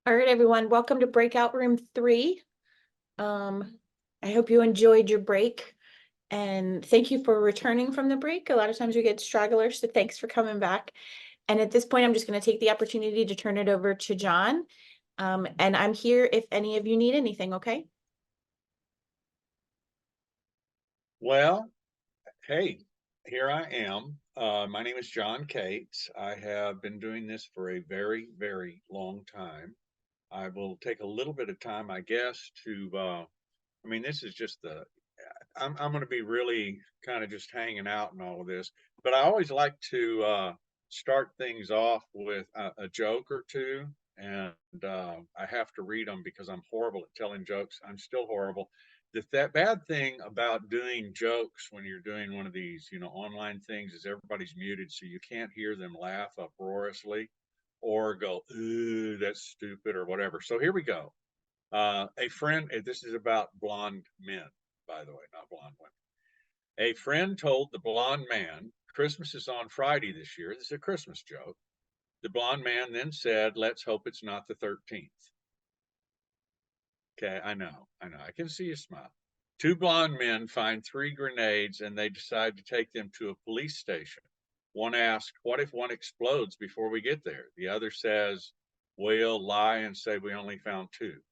All right, everyone, welcome to breakout room 3. I hope you enjoyed your break and thank you for returning from the break. A lot of times we get stragglers, so thanks for coming back. And at this point, I'm just going to take the opportunity to turn it over to John. And I'm here if any of you need anything, okay? Well, hey, here I am. My name is John Cates. I have been doing this for a very, very long time. I will take a little bit of time, I guess, this is just I'm going to be really kind of just hanging out and all of this, but I always like to start things off with a joke or two. And I have to read them because I'm horrible at telling jokes. I'm still horrible. That bad thing about doing jokes when you're doing one of these, online things is everybody's muted, so you can't hear them laugh uproariously or go, "Ooh, that's stupid," or whatever. So here we go. A friend, this is about blonde men, by the way, not blonde women. A friend told the blonde man, "Christmas is on Friday this year." This is a Christmas joke. The blonde man then said, "Let's hope it's not the 13th. Okay, I know. I can see you smile. Two blonde men find 3 grenades and they decide to take them to a police station. One asks, "What if one explodes before we get there?" The other says, "We'll lie and say we only found 2.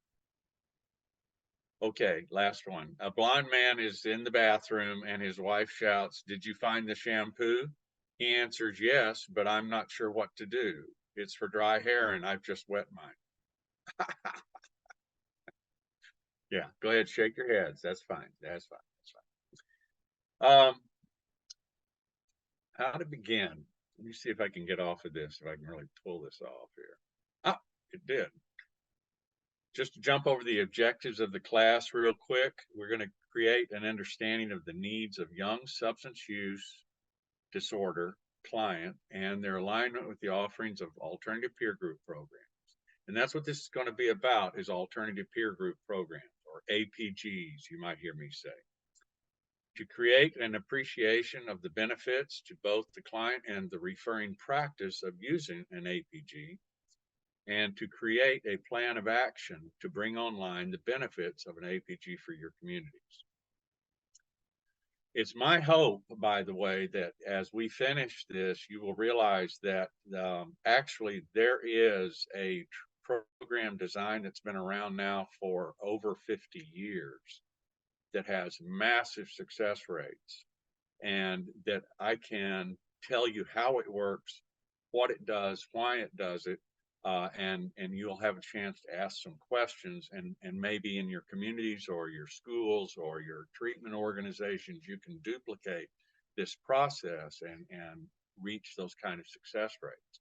Okay, last one. A blonde man is in the bathroom and his wife shouts, "Did you find the shampoo?" He answers, "Yes, but I'm not sure what to do. It's for dry hair and I've just wet mine." Yeah, go ahead, shake your heads. That's fine. That's fine. That's fine. How to begin? Let me see if I can get off of this, if I can really pull this off here. Ah, it did. Just to jump over the objectives of the class real quick, we're going to create an understanding of the needs of young substance use disorder client and their alignment with the offerings of alternative peer group programs. And that's what this is going to be about, is alternative peer group programs, or APGs, you might hear me say. To create an appreciation of the benefits to both the client and the referring practice of using an APG, and to create a plan of action to bring online the benefits of an APG for your communities. It's my hope, by the way, that as we finish this, you will realize that actually there is a program design that's been around now for over 50 years that has massive success rates, and that I can tell you how it works, what it does, why it does it, and you'll have a chance to ask some questions, and maybe in your communities or your schools or your treatment organizations, you can duplicate this process and reach those kind of success rates.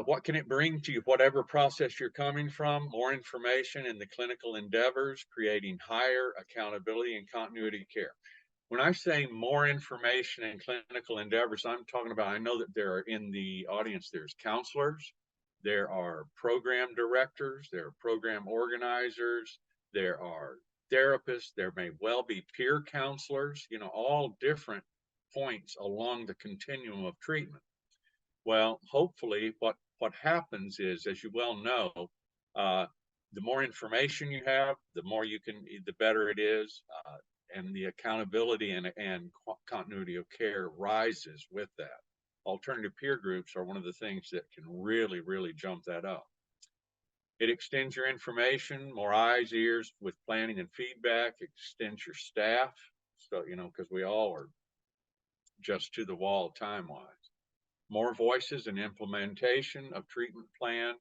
What can it bring to you? Whatever process you're coming from, more information in the clinical endeavors, creating higher accountability and continuity of care. When I say more information in clinical endeavors, I'm talking about, I know that there are in the audience, there's counselors, there are program directors, there are program organizers, there are therapists, there may well be peer counselors, all different points along the continuum of treatment. Well, hopefully what happens is, as you well know, the more information you have, the more you can, the better it is. And the accountability and continuity of care rises with that. Alternative peer groups are one of the things that can really, really jump that up. It extends your information, more eyes, ears with planning and feedback, extends your staff. So, because we all are just to the wall time-wise. More voices and implementation of treatment plan.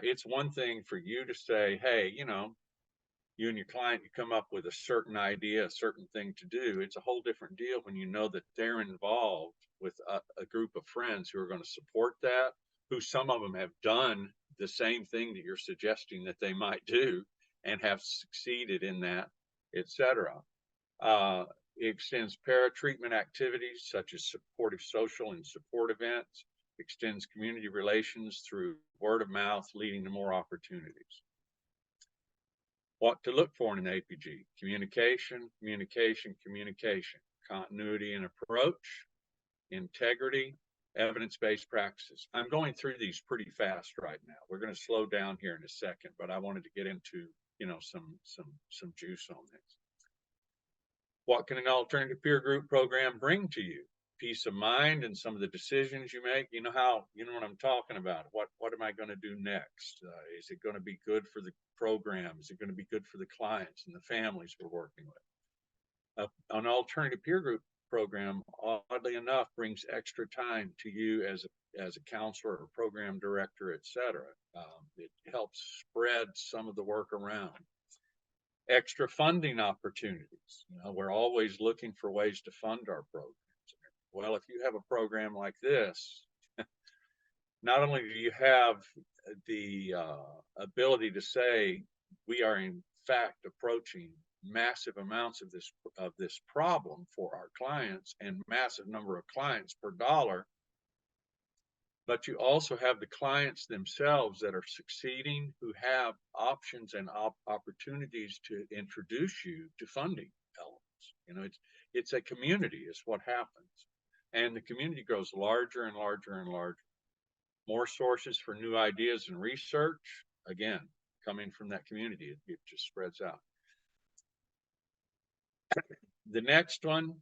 It's one thing for you to say, hey, you and your client, you come up with a certain idea, a certain thing to do. It's a whole different deal when you know that they're involved with a group of friends who are going to support that, who some of them have done the same thing that you're suggesting that they might do and have succeeded in that, etc. It extends para-treatment activities such as supportive social and support events, extends community relations through word of mouth, leading to more opportunities. What to look for in an APG: communication, communication, communication, continuity and approach, integrity, evidence-based practices. I'm going through these pretty fast right now. We're going to slow down here in a second, but I wanted to get into, some juice on this. What can an alternative peer group program bring to you? Peace of mind and some of the decisions you make. You know what I'm talking about. What am I going to do next? Is it going to be good for the program? Is it going to be good for the clients and the families we're working with? An alternative peer group program, oddly enough, brings extra time to you as a counselor or program director, et cetera. It helps spread some of the work around. Extra funding opportunities. We're always looking for ways to fund our programs. Well, if you have a program like this, not only do you have the ability to say we are in fact approaching massive amounts of this problem for our clients and massive number of clients per dollar, but you also have the clients themselves that are succeeding, who have options and opportunities to introduce you to funding elements. It's a community is what happens. And the community grows larger and larger and larger. More sources for new ideas and research, again, coming from that community, it just spreads out. The next one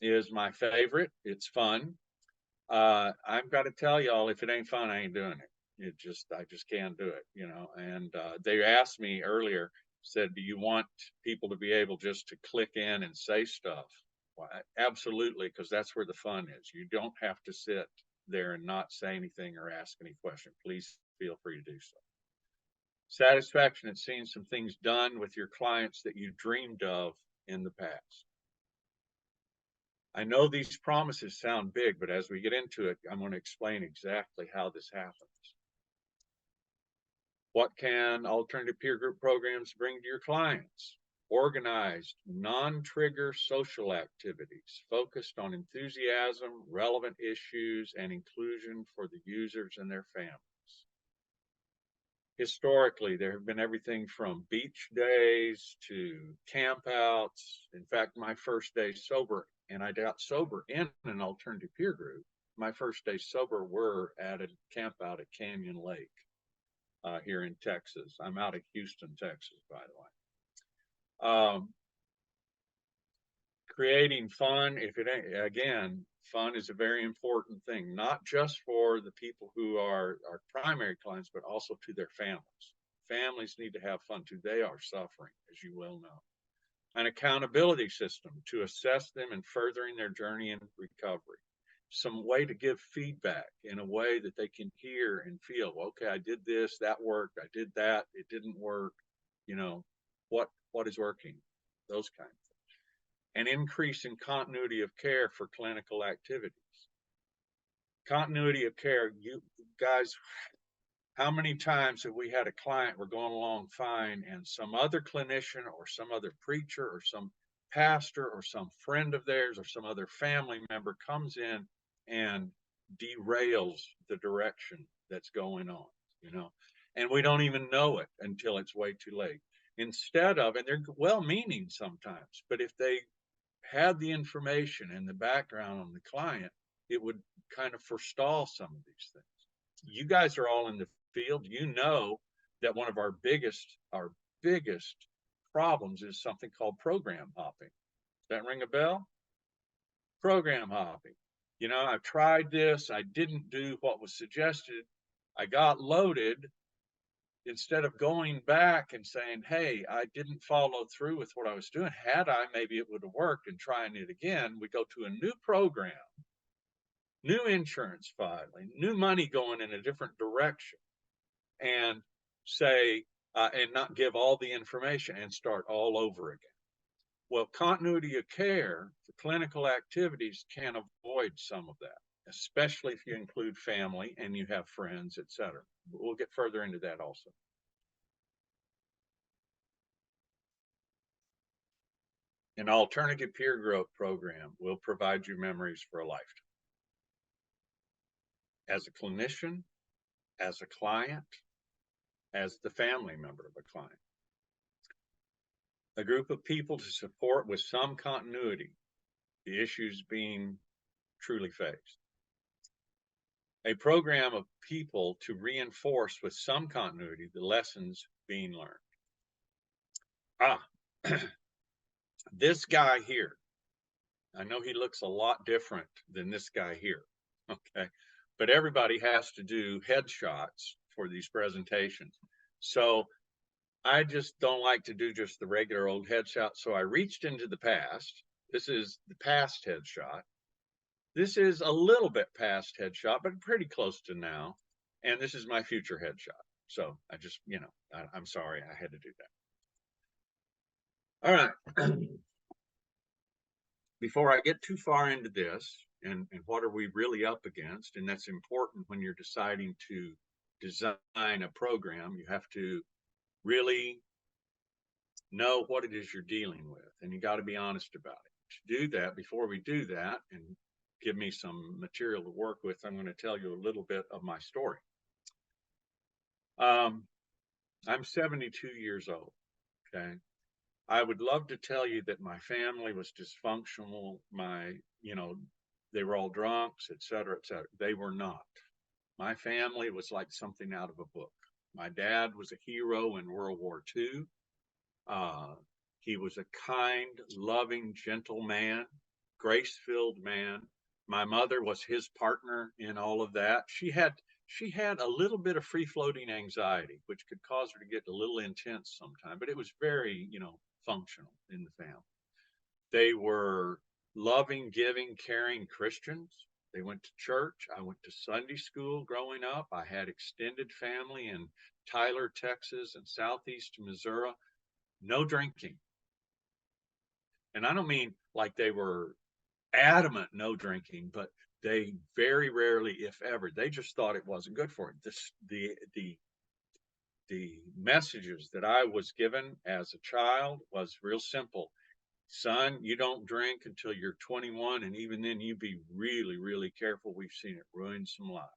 is my favorite. It's fun. I've got to tell y'all, if it ain't fun, I ain't doing it. I just can't do it, And they asked me earlier, said, do you want people to be able just to click in and say stuff? Well, absolutely, because that's where the fun is. You don't have to sit there and not say anything or ask any question. Please feel free to do so. Satisfaction at seeing some things done with your clients that you dreamed of in the past. I know these promises sound big, but as we get into it, I'm going to explain exactly how this happens. What can alternative peer group programs bring to your clients? Organized, non-trigger social activities focused on enthusiasm, relevant issues, and inclusion for the users and their families. Historically, there have been everything from beach days to campouts. In fact, my first day sober, and I got sober in an alternative peer group, my first day sober were at a camp out at Canyon Lake here in Texas. I'm out of Houston, Texas, by the way. Creating fun, again, fun is a very important thing, not just for the people who are our primary clients, but also to their families. Families need to have fun too. They are suffering, as you well know. An accountability system to assess them in furthering their journey in recovery. Some way to give feedback in a way that they can hear and feel, okay, I did this, that worked, I did that, it didn't work, what is working, those kinds of things. An increase in continuity of care for clinical activities. Continuity of care, you guys, how many times have we had a client, we're going along fine, and some other clinician or some other preacher or some pastor or some friend of theirs or some other family member comes in and derails the direction that's going on, and we don't even know it until it's way too late. Instead of, and they're well-meaning sometimes, but if they had the information and the background on the client, it would kind of forestall some of these things. You guys are all in the field. You know that one of our biggest problems is something called program hopping. Does that ring a bell? Program hopping. I've tried this. I didn't do what was suggested. I got loaded. Instead of going back and saying, hey, I didn't follow through with what I was doing. Had I, maybe it would have worked, and trying it again. We go to a new program, new insurance filing, new money going in a different direction, and say, and not give all the information and start all over again. Well, continuity of care for clinical activities can avoid some of that, especially if you include family and you have friends, et cetera. We'll get further into that also. An alternative peer group program will provide you memories for a lifetime. As a clinician, as a client, as the family member of a client. A group of people to support with some continuity, the issues being truly faced. a program of people to reinforce with some continuity the lessons being learned. This guy here, I know he looks a lot different than this guy here, okay? But everybody has to do headshots for these presentations. So I just don't like to do just the regular old headshot. So I reached into the past. This is the past headshot. This is a little bit past headshot, but pretty close to now. And this is my future headshot. So I just, I'm sorry I had to do that. All right. Before I get too far into this, and what are we really up against, and that's important when you're deciding to design a program, you have to really know what it is you're dealing with, and you got to be honest about it. To do that, before we do that, and give me some material to work with, I'm going to tell you a little bit of my story. I'm 72 years old, okay? I would love to tell you that my family was dysfunctional, they were all drunks, et cetera, et cetera. They were not. My family was like something out of a book. My dad was a hero in World War II. He was a kind, loving, gentle man, grace-filled man. My mother was his partner in all of that. She had a little bit of free-floating anxiety, which could cause her to get a little intense sometimes, but it was very, functional in the family. They were loving, giving, caring Christians. They went to church. I went to Sunday school growing up. I had extended family in Tyler, Texas, and southeast Missouri. No drinking. And I don't mean like they were adamant no drinking, but they very rarely, if ever, they just thought it wasn't good for it. The messages that I was given as a child was real simple. Son, you don't drink until you're 21, and even then you be really, really careful. We've seen it ruin some lives.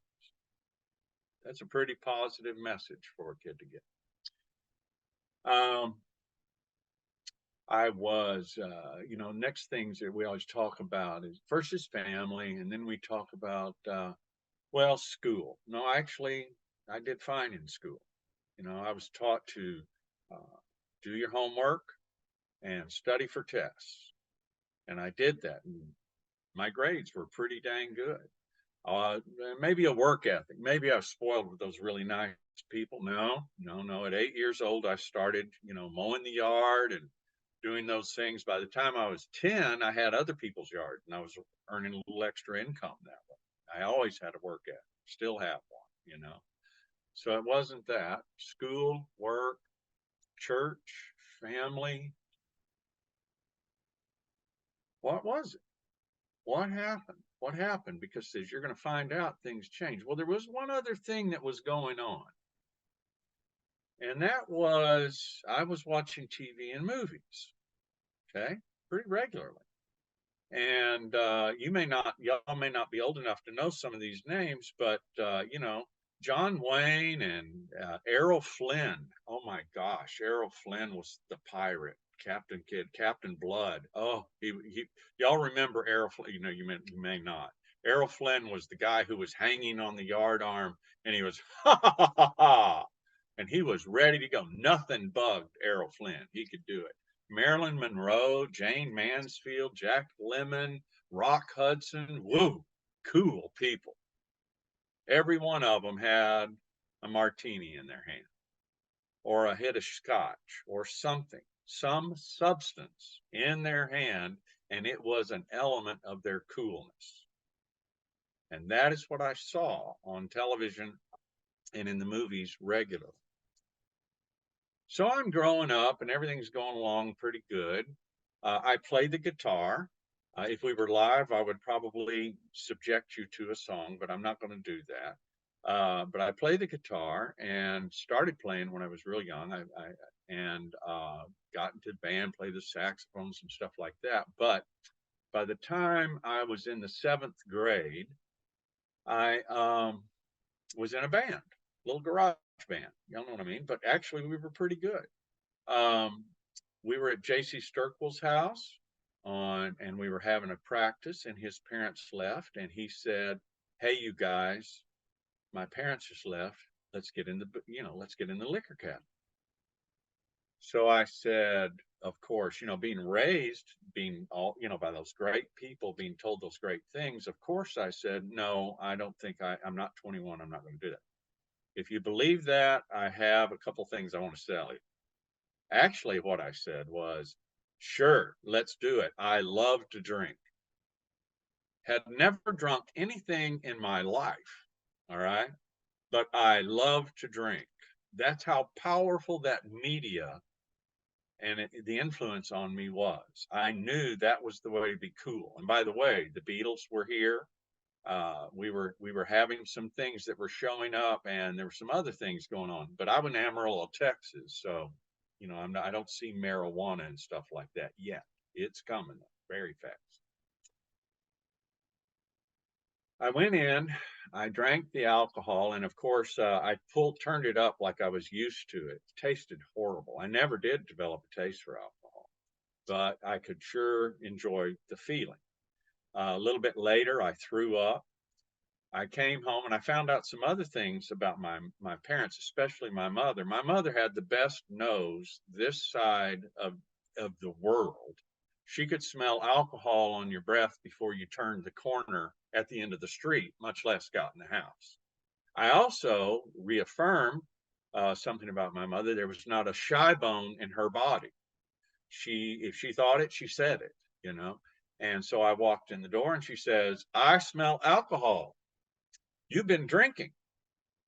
That's a pretty positive message for a kid to get. I was, next things that we always talk about is first is family, and then we talk about, school. No, actually, I did fine in school. I was taught to do your homework and study for tests. And I did that. And my grades were pretty dang good. Maybe a work ethic. Maybe I was spoiled with those really nice people. No. At 8 years old, I started, mowing the yard and doing those things. By the time I was 10, I had other people's yard and I was earning a little extra income that way. I always had a work ethic, still have one. So it wasn't that. School, work, church, family. What was it? What happened? What happened? Because as you're going to find out, things change. Well, there was one other thing that was going on. And that was I was watching TV and movies, okay, pretty regularly. And y'all may not be old enough to know some of these names, but, John Wayne and Errol Flynn. Oh my gosh, Errol Flynn was the pirate. Captain Kidd, Captain Blood. Oh, y'all remember Errol Flynn? You may not. Errol Flynn was the guy who was hanging on the yard arm, and he was ha ha ha ha ha, and he was ready to go. Nothing bugged Errol Flynn. He could do it. Marilyn Monroe, Jane Mansfield, Jack Lemmon, Rock Hudson. Woo, cool people. Every one of them had a martini in their hand, or a hit of scotch, or something, some substance in their hand, and it was an element of their coolness. And that is what I saw on television and in the movies regularly. So I'm growing up and everything's going along pretty good. I play the guitar. If we were live, I would probably subject you to a song, but I'm not going to do that. But I play the guitar and started playing when I was real young. I got into band, played the saxophones and stuff like that. But by the time I was in the 7th grade, I was in a band, little garage band. Y'all know what I mean? But actually, we were pretty good. We were at J.C. Sturquill's house and we were having a practice, and his parents left, and he said, "Hey, you guys, my parents just left. Let's get in the liquor cabinet. So I said, of course, being raised, being all, by those great people, being told those great things, of course I said, no, I don't think I'm not 21. I'm not going to do that. If you believe that, I have a couple things I want to sell you. Actually, what I said was, sure, let's do it. I love to drink. Had never drunk anything in my life. All right. But I love to drink. That's how powerful that media and the influence on me was. I knew that was the way to be cool. And by the way, the Beatles were here. We were having some things that were showing up, and there were some other things going on. But I'm in Amarillo, Texas, so I don't see marijuana and stuff like that yet. It's coming very fast. I went in, I drank the alcohol, and of course, I turned it up like I was used to it. It tasted horrible. I never did develop a taste for alcohol, but I could sure enjoy the feeling. A little bit later, I threw up. I came home and I found out some other things about my parents, especially my mother. My mother had the best nose this side of the world. She could smell alcohol on your breath before you turned the corner at the end of the street, much less got in the house. I also reaffirmed something about my mother. There was not a shy bone in her body. If she thought it, she said it. And so I walked in the door and she says, I smell alcohol. You've been drinking.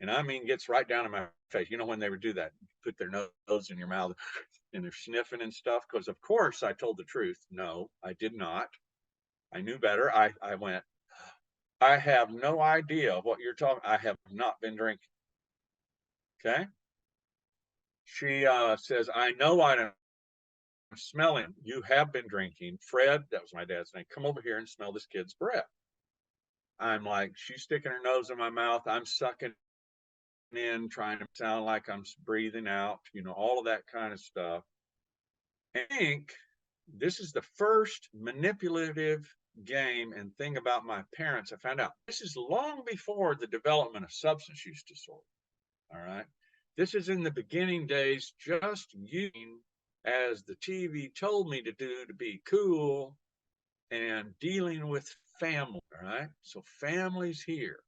And I mean, gets right down in my face. When they would do that, put their nose in your mouth and they're sniffing and stuff. Because, of course, I told the truth. No, I did not. I knew better. I went, I have no idea what you're talking. I have not been drinking. Okay. She says, I know I'm smelling. You have been drinking. Fred, that was my dad's name. Come over here and smell this kid's breath. I'm like, she's sticking her nose in my mouth. I'm sucking in, trying to sound like I'm breathing out, all of that kind of stuff. I think this is the first manipulative game and thing about my parents. I found out this is long before the development of substance use disorder. All right. This is in the beginning days, just using as the TV told me to do to be cool and dealing with family. All right. So families here,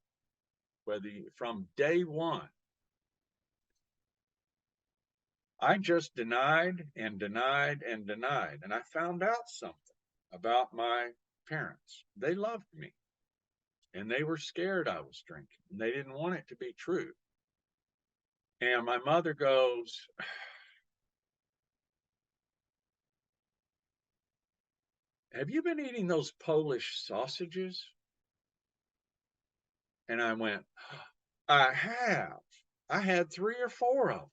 from day one, I just denied and denied and denied. And I found out something about my parents. They loved me and they were scared I was drinking and they didn't want it to be true. And my mother goes, have you been eating those Polish sausages? And I went, I have. I had 3 or 4 of them.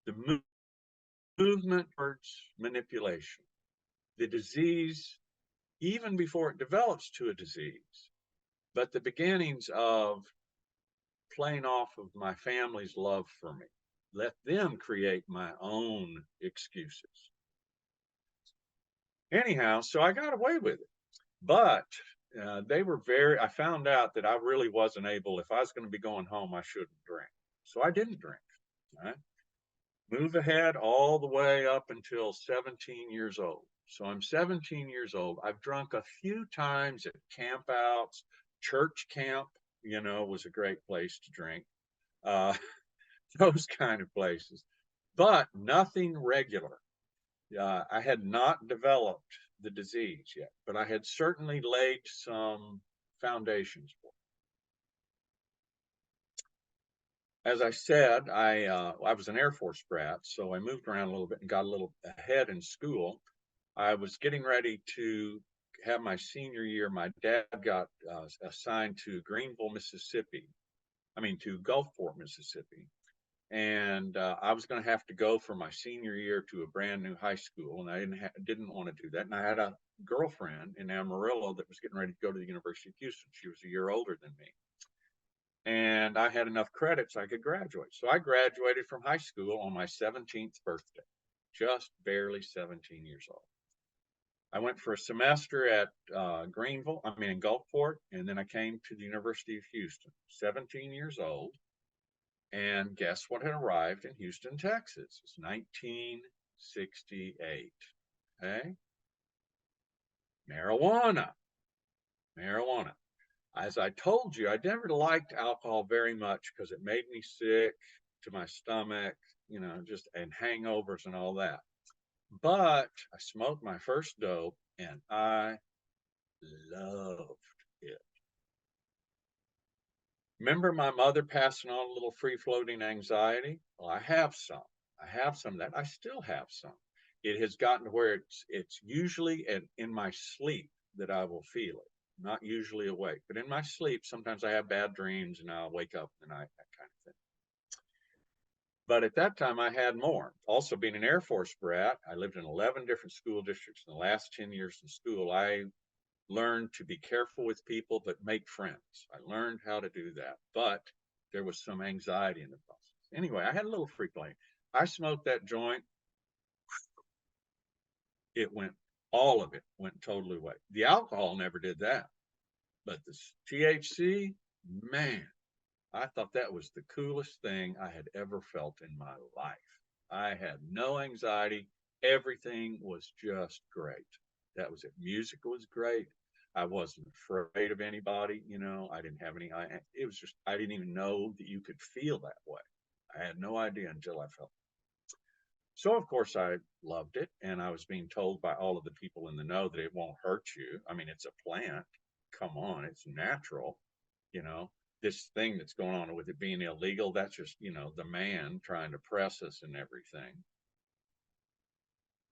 The movement towards manipulation, the disease, even before it develops to a disease, but the beginnings of playing off of my family's love for me. Let them create my own excuses. Anyhow, so I got away with it. But I found out that I really wasn't able, if I was going to be going home, I shouldn't drink. So I didn't drink. Right? Move ahead all the way up until 17 years old. So I'm 17 years old. I've drunk a few times at campouts. Church camp, was a great place to drink. Those kind of places, but nothing regular. I had not developed the disease yet, but I had certainly laid some foundations for it. As I said, I was an Air Force brat, so I moved around a little bit and got a little ahead in school. I was getting ready to have my senior year. My dad got assigned to Greenville, Mississippi. To Gulfport, Mississippi. And I was going to have to go for my senior year to a brand new high school, and I didn't want to do that. And I had a girlfriend in Amarillo that was getting ready to go to the University of Houston. She was a year older than me, and I had enough credits I could graduate. So I graduated from high school on my 17th birthday, just barely 17 years old. I went for a semester at in Gulfport, and then I came to the University of Houston, 17 years old. And guess what had arrived in Houston, Texas? It's 1968. Okay. Marijuana. Marijuana. As I told you, I never liked alcohol very much because it made me sick to my stomach, just and hangovers and all that. But I smoked my first dope and I loved it. Remember my mother passing on a little free floating anxiety? Well, I have some. I have some of that. I still have some. It has gotten to where it's usually in my sleep that I will feel it. Not usually awake, but in my sleep, sometimes I have bad dreams and I'll wake up in the night, that kind of thing. But at that time, I had more. Also, being an Air Force brat, I lived in 11 different school districts in the last 10 years in school. I learned to be careful with people, but make friends. I learned how to do that, but there was some anxiety in the process. Anyway, I had a little free play. I smoked that joint. All of it went totally away. The alcohol never did that, but the THC, man, I thought that was the coolest thing I had ever felt in my life. I had no anxiety. Everything was just great. That was it. Music was great. I wasn't afraid of anybody. I didn't have any. It was just, I didn't even know that you could feel that way. I had no idea until I felt it. So, of course, I loved it. And I was being told by all of the people in the know that it won't hurt you. I mean, it's a plant. Come on, it's natural. This thing that's going on with it being illegal, that's just, the man trying to press us and everything.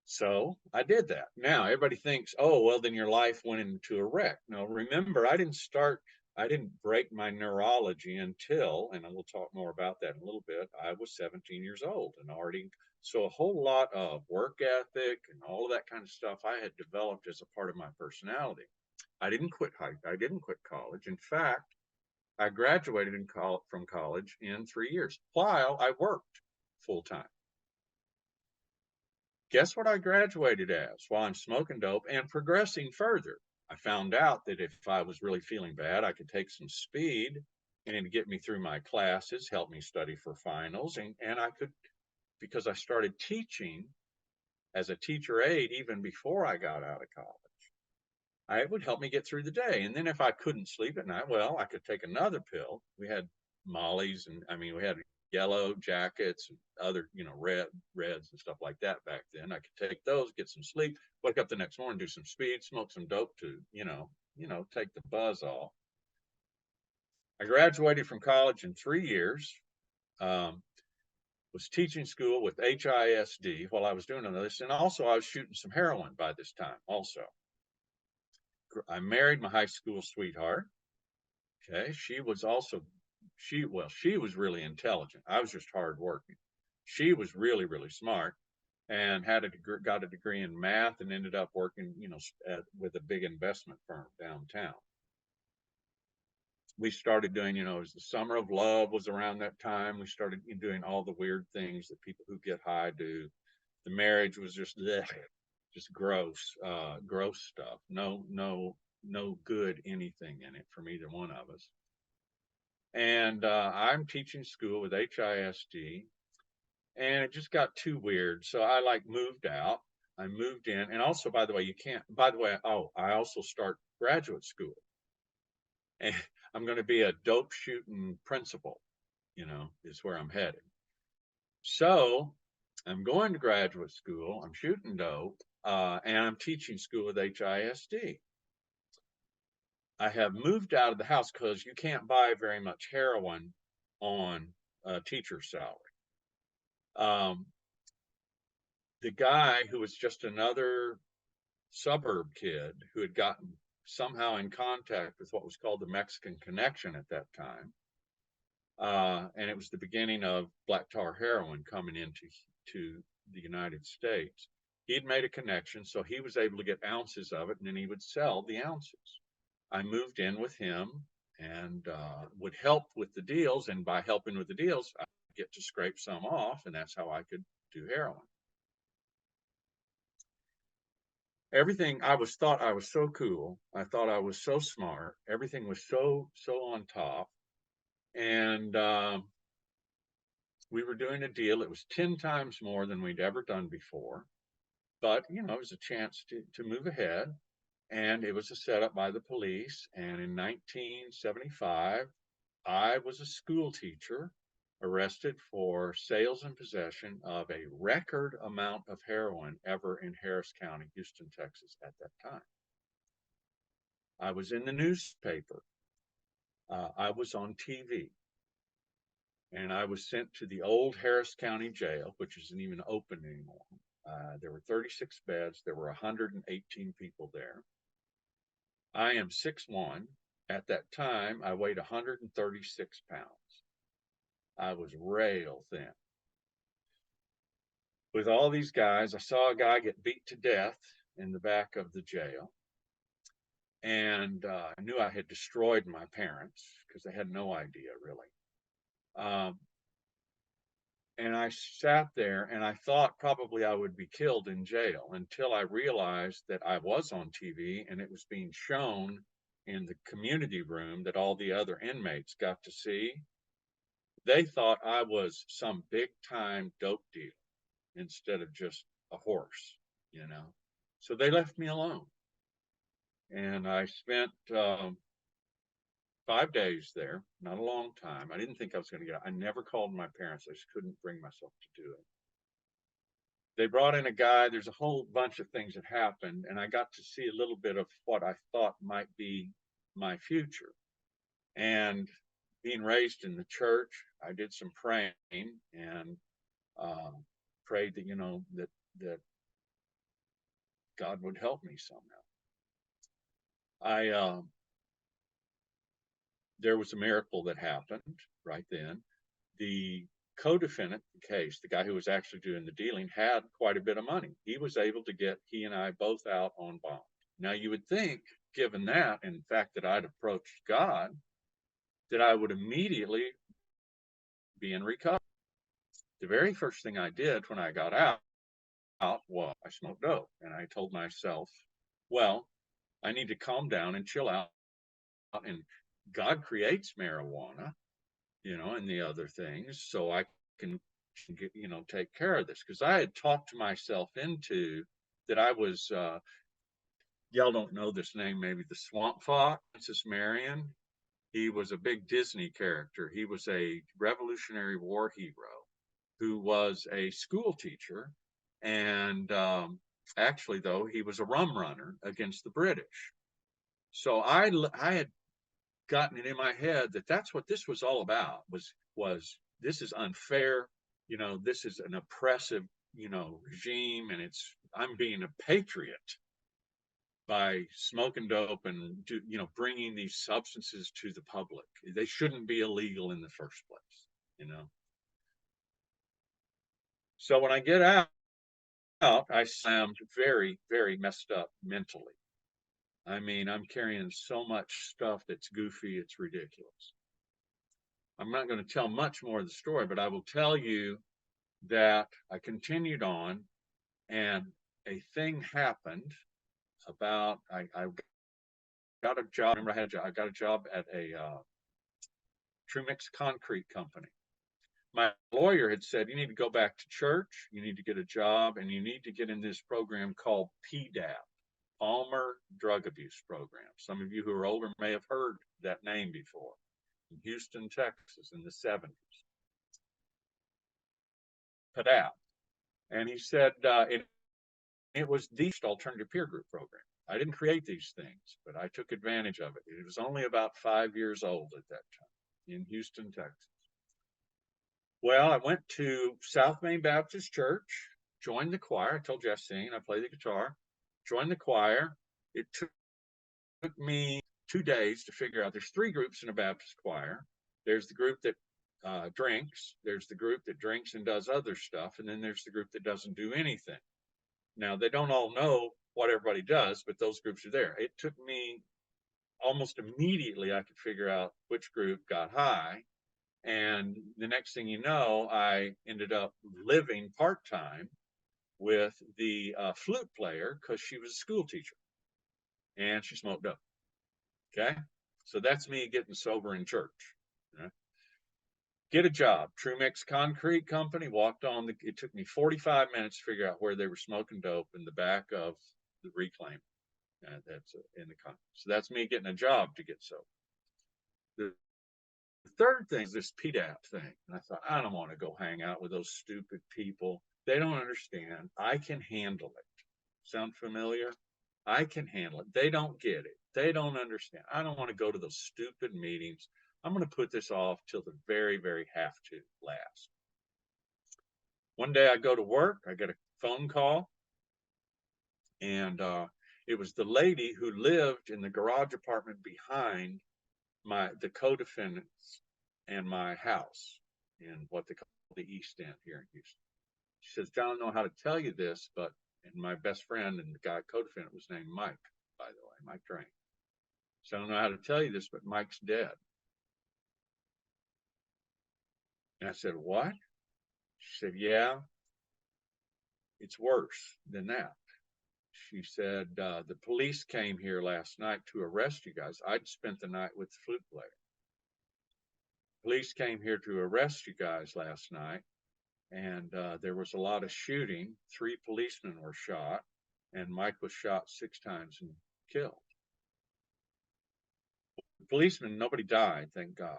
So I did that. Now everybody thinks, oh, well, then your life went into a wreck. No, remember, I didn't break my neurology until, and we'll talk more about that in a little bit, I was 17 years old and already, so a whole lot of work ethic and all of that kind of stuff I had developed as a part of my personality. I didn't quit college. In fact, I graduated from college in 3 years while I worked full time. Guess what I graduated as while I'm smoking dope and progressing further? I found out that if I was really feeling bad, I could take some speed and it'd get me through my classes, help me study for finals. And I could, because I started teaching as a teacher aide even before I got out of college, it would help me get through the day. And then if I couldn't sleep at night, well, I could take another pill. We had Molly's we had yellow jackets and other, reds and stuff like that back then. I could take those, get some sleep, wake up the next morning, do some speed, smoke some dope to, take the buzz off. I graduated from college in 3 years. Was teaching school with HISD while I was doing this. And also I was shooting some heroin by this time also. I married my high school sweetheart. Okay. She was really intelligent. I was just hardworking. She was really, really smart and got a degree in math and ended up working, with a big investment firm downtown. We started doing, it was the summer of love was around that time. We started doing all the weird things that people who get high do. The marriage was just gross, gross stuff. No good anything in it from either one of us. And I'm teaching school with HISD, and it just got too weird. So I moved out. I moved in, and also, by the way, I also start graduate school, and I'm going to be a dope shooting principal. Is where I'm headed. So I'm going to graduate school. I'm shooting dope, and I'm teaching school with HISD. I have moved out of the house because you can't buy very much heroin on a teacher's salary. The guy who was just another suburb kid who had gotten somehow in contact with what was called the Mexican Connection at that time, and it was the beginning of black tar heroin coming into the United States. He'd made a connection, so he was able to get ounces of it, and then he would sell the ounces. I moved in with him and would help with the deals. And by helping with the deals, I get to scrape some off. And that's how I could do heroin. everything, thought I was so cool. I thought I was so smart. Everything was so on top. And we were doing a deal. It was 10 times more than we'd ever done before. But, you know, it was a chance to move ahead. And it was a setup by the police. And in 1975, I was a school teacher arrested for sales and possession of a record amount of heroin ever in Harris County, Houston, Texas at that time. I was in the newspaper. I was on TV. And I was sent to the old Harris County jail, which isn't even open anymore. There were 36 beds. There were 118 people there. I am 6'1". At that time, I weighed 136 pounds. I was rail thin. With all these guys, I saw a guy get beat to death in the back of the jail. And I knew I had destroyed my parents because they had no idea, really. And I sat there and I thought probably I would be killed in jail until I realized that I was on TV and it was being shown in the community room that all the other inmates got to see. They thought I was some big time dope dealer instead of just a horse, you know. So they left me alone. And I spent 5 days there, not a long time. I didn't think I was going to get out. I never called my parents. I just couldn't bring myself to do it. They brought in a guy. There's a whole bunch of things that happened, and I got to see a little bit of what I thought might be my future. And being raised in the church, I did some praying and prayed that, you know, that God would help me somehow. There was a miracle that happened right then. The co-defendant in the case, the guy who was actually doing the dealing, had quite a bit of money. He was able to get he and I both out on bond. Now, you would think, given that, and the fact that I'd approached God, that I would immediately be in recovery. The very first thing I did when I got out was I smoked dope. And I told myself, well, I need to calm down and chill out. And God creates marijuana, you know, and the other things, so I can get, you know, take care of this. Because I had talked myself into that I was, y'all don't know this name, maybe the Swamp Fox, Princess Marion. He was a big Disney character. He was a Revolutionary War hero who was a school teacher. And actually, though, he was a rum runner against the British. So I had gotten it in my head that that's what this was all about, was this is unfair, you know, this is an oppressive, you know, regime, and I'm being a patriot by smoking dope and you know, bringing these substances to the public. They shouldn't be illegal in the first place, you know. So when I get out, I sound very, very messed up mentally. I mean, I'm carrying so much stuff that's goofy, it's ridiculous. I'm not going to tell much more of the story, but I will tell you that I continued on, and a thing happened about I got a job. Remember, I got a job at a True Mix concrete company. My lawyer had said, you need to go back to church, you need to get a job, and you need to get in this program called PDAP, Palmer Drug Abuse Program. Some of you who are older may have heard that name before. In Houston, Texas, in the 70s. PDAP. And he said it was the alternative peer group program. I didn't create these things, but I took advantage of it. It was only about 5 years old at that time in Houston, Texas. Well, I went to South Main Baptist Church, joined the choir. I told you I sing, I play the guitar, joined the choir. It took me 2 days to figure out there's 3 groups in a Baptist choir. There's the group that drinks, there's the group that drinks and does other stuff, and then there's the group that doesn't do anything. Now, they don't all know what everybody does, but those groups are there. It took me almost immediately, I could figure out which group got high. And the next thing you know, I ended up living part-time with the flute player because she was a school teacher and she smoked dope. Okay. So that's me getting sober in church. Right? Get a job. Trumix Concrete Company. Walked on it took me 45 minutes to figure out where they were smoking dope in the back of the reclaim. That's in the con. So that's me getting a job to get sober. The third thing is this PDAP thing. And I thought, I don't want to go hang out with those stupid people. They don't understand. I can handle it. Sound familiar? I can handle it. They don't get it. They don't understand. I don't want to go to those stupid meetings. I'm going to put this off till the very, very have to last. One day I go to work. I get a phone call. And it was the lady who lived in the garage apartment behind the co-defendants and my house in what they call the East End here in Houston. She says, John, I don't know how to tell you this, but and my best friend and the guy co-defendant was named Mike, by the way, Mike Drain. So I don't know how to tell you this, but Mike's dead. And I said, what? She said, yeah, it's worse than that. She said, the police came here last night to arrest you guys. I'd spent the night with the flute player. Police came here to arrest you guys last night. And there was a lot of shooting. 3 policemen were shot, and Mike was shot 6 times and killed. The policemen, nobody died, thank God.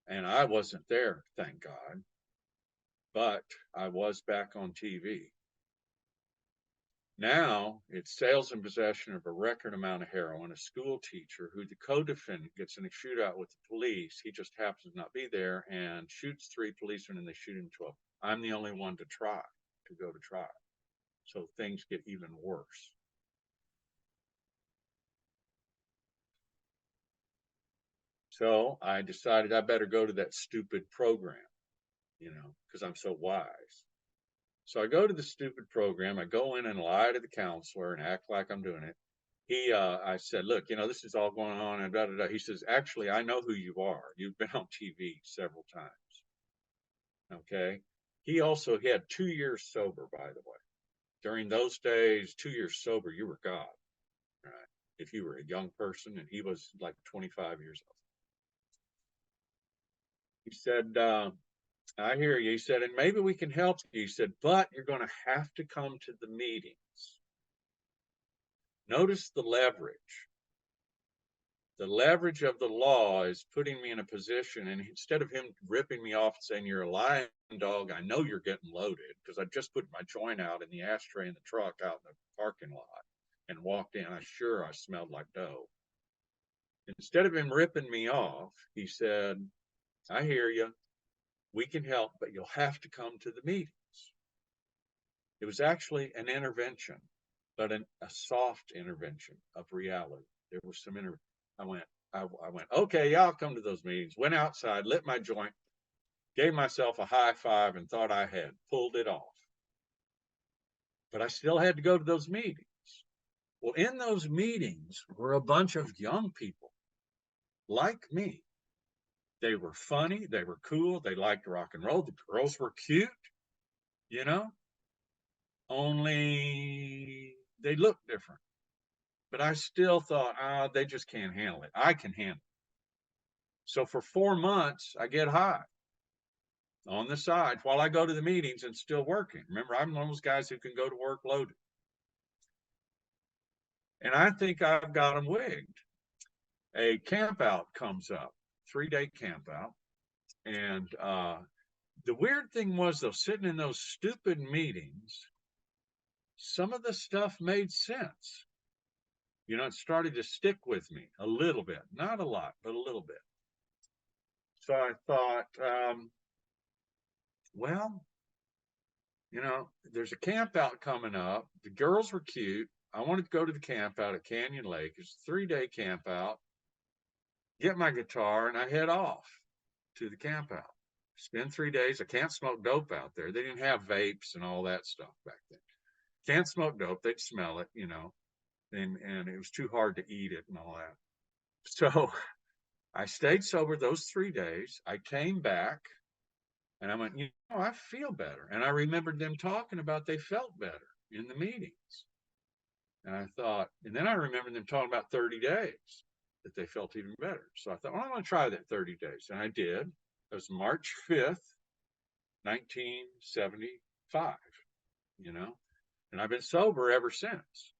And I wasn't there, thank God. But I was back on TV. Now it's sales and possession of a record amount of heroin, a school teacher who the co-defendant gets in a shootout with the police. He just happens to not be there and shoots 3 policemen and they shoot him 12. I'm the only one to go to trial. So things get even worse. So I decided I better go to that stupid program, because I'm so wise. So I go to the stupid program. I go in and lie to the counselor and act like I'm doing it. I said, look, this is all going on and da da da. He says, actually, I know who you are. You've been on TV several times. Okay. He had 2 years sober, by the way. During those days, 2 years sober, you were God, right? If you were a young person, and he was like 25 years old. He said, I hear you. He said, and maybe we can help you. He said, but you're going to have to come to the meetings. Notice the leverage. The leverage of the law is putting me in a position, and instead of him ripping me off and saying, you're a lying dog, I know you're getting loaded, because I just put my joint out in the ashtray in the truck out in the parking lot and walked in. I smelled like dope. Instead of him ripping me off, he said, I hear you. We can help, but you'll have to come to the meetings. It was actually an intervention, but a soft intervention of reality. There was some I went, okay, yeah, I'll come to those meetings. Went outside, lit my joint, gave myself a high five, and thought I had pulled it off. But I still had to go to those meetings. Well, in those meetings were a bunch of young people like me. They were funny, they were cool, they liked rock and roll. The girls were cute, only they looked different. But I still thought, they just can't handle it. I can handle it. So for 4 months, I get high on the side while I go to the meetings and still working. Remember, I'm one of those guys who can go to work loaded. And I think I've got them wigged. A camp out comes up, 3-day camp out. And the weird thing was, though, sitting in those stupid meetings, some of the stuff made sense. It started to stick with me a little bit, not a lot, but a little bit. So I thought, there's a camp out coming up. The girls were cute. I wanted to go to the camp out at Canyon Lake. It's a 3-day camp out. Get my guitar and I head off to the camp out. Spend 3 days. I can't smoke dope out there. They didn't have vapes and all that stuff back then. Can't smoke dope. They'd smell it, and it was too hard to eat it and all that. So I stayed sober those 3 days. I came back And I went, I feel better. And I remembered them talking about they felt better in the meetings. And I thought, and then I remembered them talking about 30 days that they felt even better. So I thought, well, I'm going to try that 30 days. And I did. It was March 5th, 1975, and I've been sober ever since.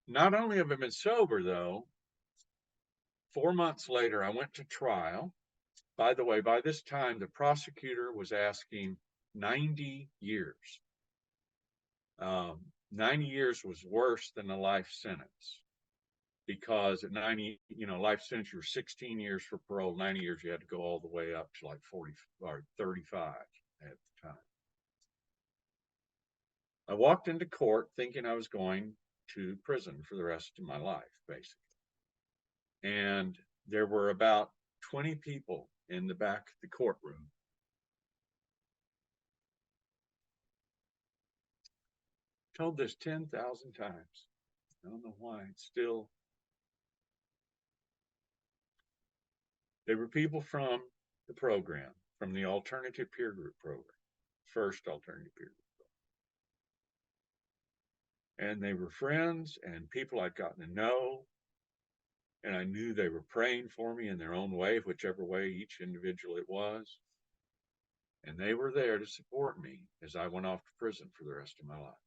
Not only have I been sober, though, 4 months later, I went to trial. By the way, by this time, the prosecutor was asking 90 years. 90 years was worse than a life sentence because at 90, life sentence, you were 16 years for parole, 90 years, you had to go all the way up to like 40 or 35 at the time. I walked into court thinking I was going to prison for the rest of my life, basically. And there were about 20 people in the back of the courtroom. Told this 10,000 times. I don't know why. It's still. They were people from the program, from the alternative peer group program, first alternative peer group program. And they were friends and people I'd gotten to know. And I knew they were praying for me in their own way, whichever way each individual it was. And they were there to support me as I went off to prison for the rest of my life.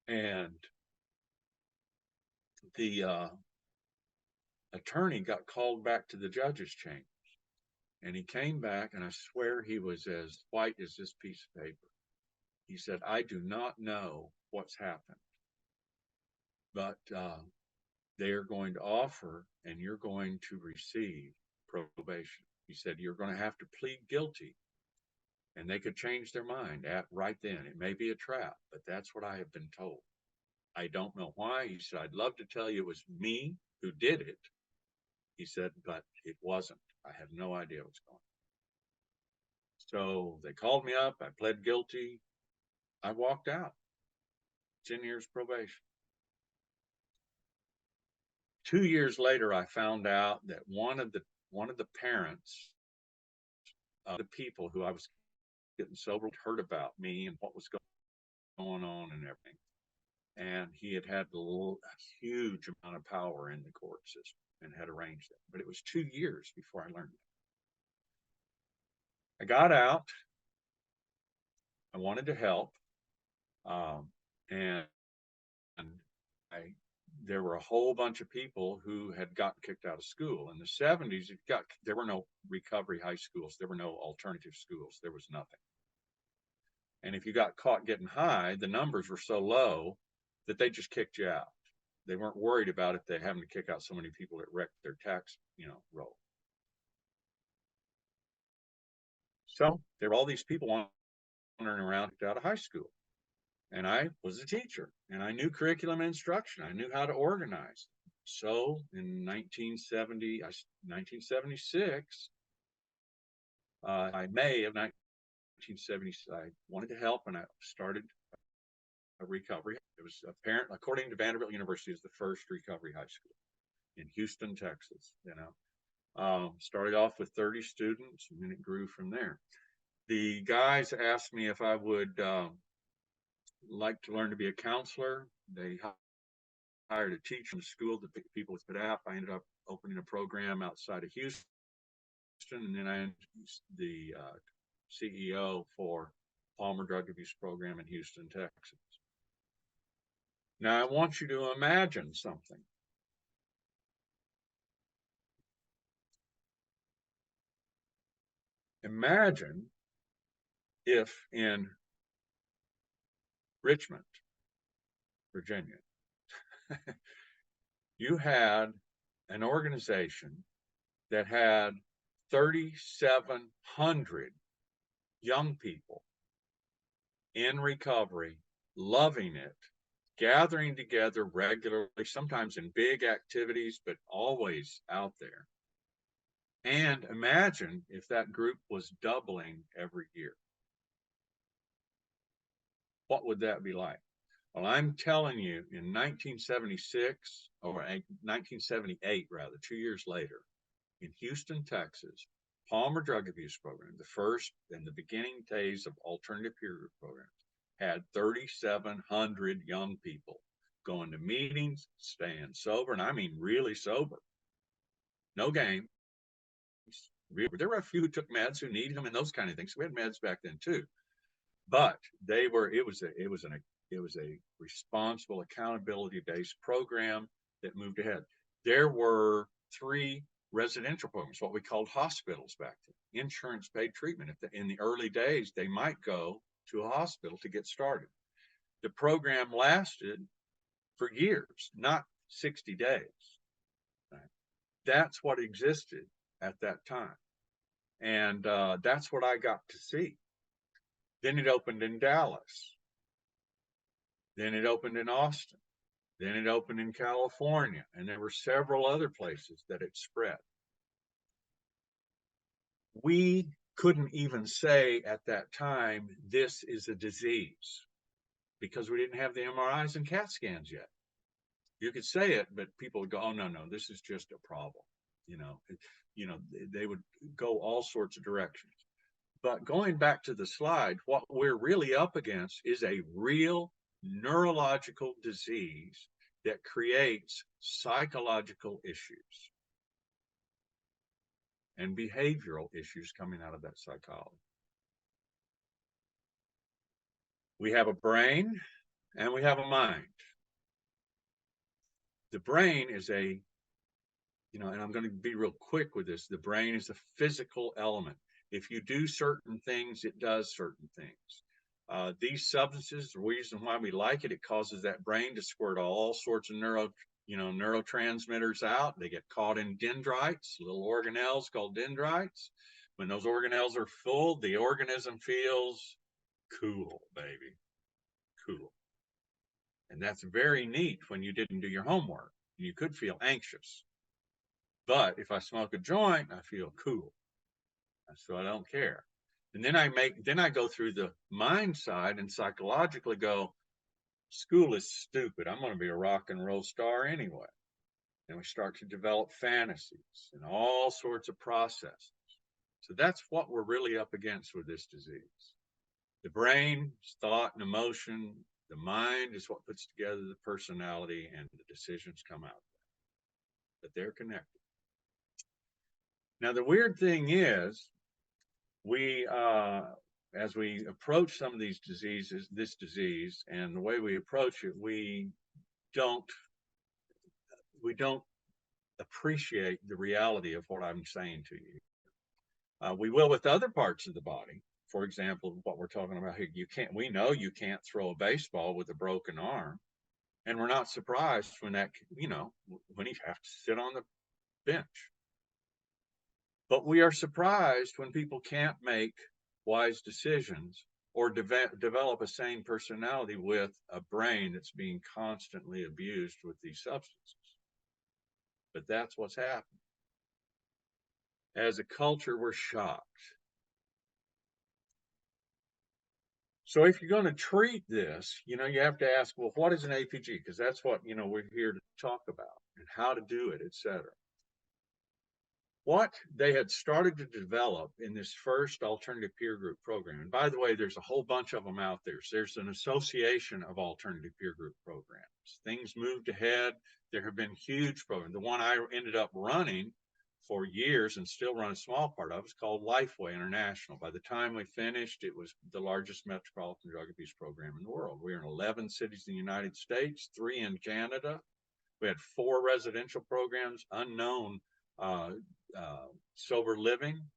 And the attorney got called back to the judge's chambers. And he came back, and I swear he was as white as this piece of paper. He said, I do not know what's happened, but they are going to offer, and you're going to receive probation. He said, you're going to have to plead guilty, and they could change their mind right then. It may be a trap, but that's what I have been told. I don't know why. He said, I'd love to tell you it was me who did it. He said, but it wasn't. I had no idea what was going on. So they called me up. I pled guilty. I walked out. 10 years probation. 2 years later, I found out that one of the parents of the people who I was getting sober heard about me and what was going on and everything. And he had a huge amount of power in the court system and had arranged that. But it was 2 years before I learned that. I got out. I wanted to help. And there were a whole bunch of people who had gotten kicked out of school. In the 70s, there were no recovery high schools. There were no alternative schools. There was nothing. And if you got caught getting high, the numbers were so low that they just kicked you out. They weren't worried about they having to kick out so many people that wrecked their tax, roll. So there were all these people wandering around out of high school. And I was a teacher, and I knew curriculum and instruction. I knew how to organize. So in 1976, May of 1970, I wanted to help, and I started a recovery. It was according to Vanderbilt University, it was the first recovery high school in Houston, Texas. Started off with 30 students, and then it grew from there. The guys asked me if I would like to learn to be a counselor. They hired a teacher in the school to pick people with PADAP. I ended up opening a program outside of Houston, and then I was the CEO for Palmer Drug Abuse Program in Houston, Texas. Now, I want you to imagine something. Imagine if in Richmond, Virginia, you had an organization that had 3,700 young people in recovery, loving it, gathering together regularly, sometimes in big activities, but always out there. And imagine if that group was doubling every year. What would that be like? Well, I'm telling you, in 1976, or 1978, rather, 2 years later, in Houston, Texas, Palmer Drug Abuse Program, the first and the beginning days of alternative peer group programs, had 3,700 young people going to meetings, staying sober, and I mean really sober. No games. There were a few who took meds who needed them and those kind of things. We had meds back then too, but it was a responsible, accountability-based program that moved ahead. There were 3 residential programs, what we called hospitals back then, insurance paid treatment. In the early days, they might go to a hospital to get started. The program lasted for years, not 60 days. Right? That's what existed at that time. And that's what I got to see. Then it opened in Dallas. Then it opened in Austin. Then it opened in California. And there were several other places that it spread. We couldn't even say at that time, this is a disease, because we didn't have the MRIs and CAT scans yet. You could say it, but people would go, oh, no, this is just a problem. They would go all sorts of directions. But going back to the slide, what we're really up against is a real neurological disease that creates psychological issues and behavioral issues coming out of that psychology. We have a brain and we have a mind. The brain is and I'm going to be real quick with this, the brain is a physical element. If you do certain things, it does certain things. These substances, the reason why we like it, it causes that brain to squirt all sorts of neurotransmitters out. They get caught in dendrites, little organelles called dendrites. When those organelles are full, the organism feels cool, baby, cool. And that's very neat when you didn't do your homework. You could feel anxious. But if I smoke a joint, I feel cool. So I don't care. And then I go through the mind side and psychologically go, school is stupid. I'm going to be a rock and roll star anyway. And we start to develop fantasies and all sorts of processes. So that's what we're really up against with this disease. The brain is thought and emotion. The mind is what puts together the personality, and the decisions come out of that. But they're connected. Now, the weird thing is, as we approach some of these diseases, this disease, and the way we approach it, we don't appreciate the reality of what I'm saying to you. We will with other parts of the body. For example, what we're talking about here, we know you can't throw a baseball with a broken arm, and we're not surprised when when you have to sit on the bench. But we are surprised when people can't make wise decisions or develop a sane personality with a brain that's being constantly abused with these substances. But that's what's happening. As a culture, we're shocked. So if you're going to treat this, you have to ask, well, what is an APG? Because that's what, we're here to talk about, and how to do it, etc. What they had started to develop in this first alternative peer group program, and by the way, there's a whole bunch of them out there. So there's an association of alternative peer group programs. Things moved ahead. There have been huge programs. The one I ended up running for years and still run a small part of is called Lifeway International. By the time we finished, it was the largest metropolitan drug abuse program in the world. We were in 11 cities in the United States, 3 in Canada. We had 4 residential programs, unknown sober living,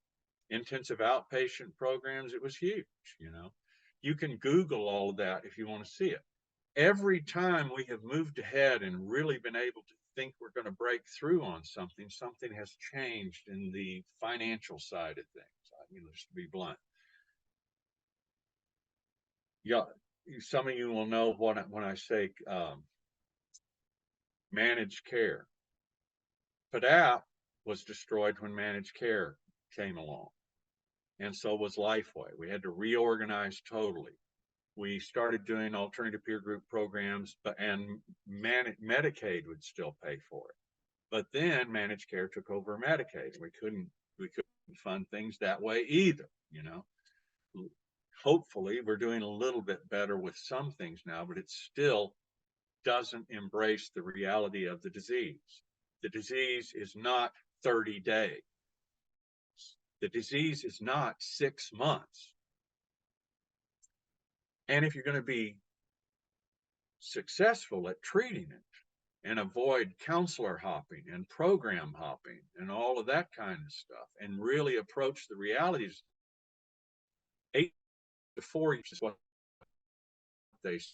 intensive outpatient programs. It was huge. You can Google all of that if you want to see it. Every time we have moved ahead and really been able to think we're going to break through on something has changed in the financial side of things, just to be blunt. Yeah, some of you will know when I say managed care. PADAP was destroyed when managed care came along, and so was Lifeway. We had to reorganize totally. We started doing alternative peer group programs, and Medicaid would still pay for it. But then managed care took over Medicaid. We couldn't fund things that way either, you know. Hopefully we're doing a little bit better with some things now, but it still doesn't embrace the reality of the disease. The disease is not 30 days. The disease is not 6 months. And if you're going to be successful at treating it and avoid counselor hopping and program hopping and all of that kind of stuff and really approach the realities, 8 to 4 years is what they say.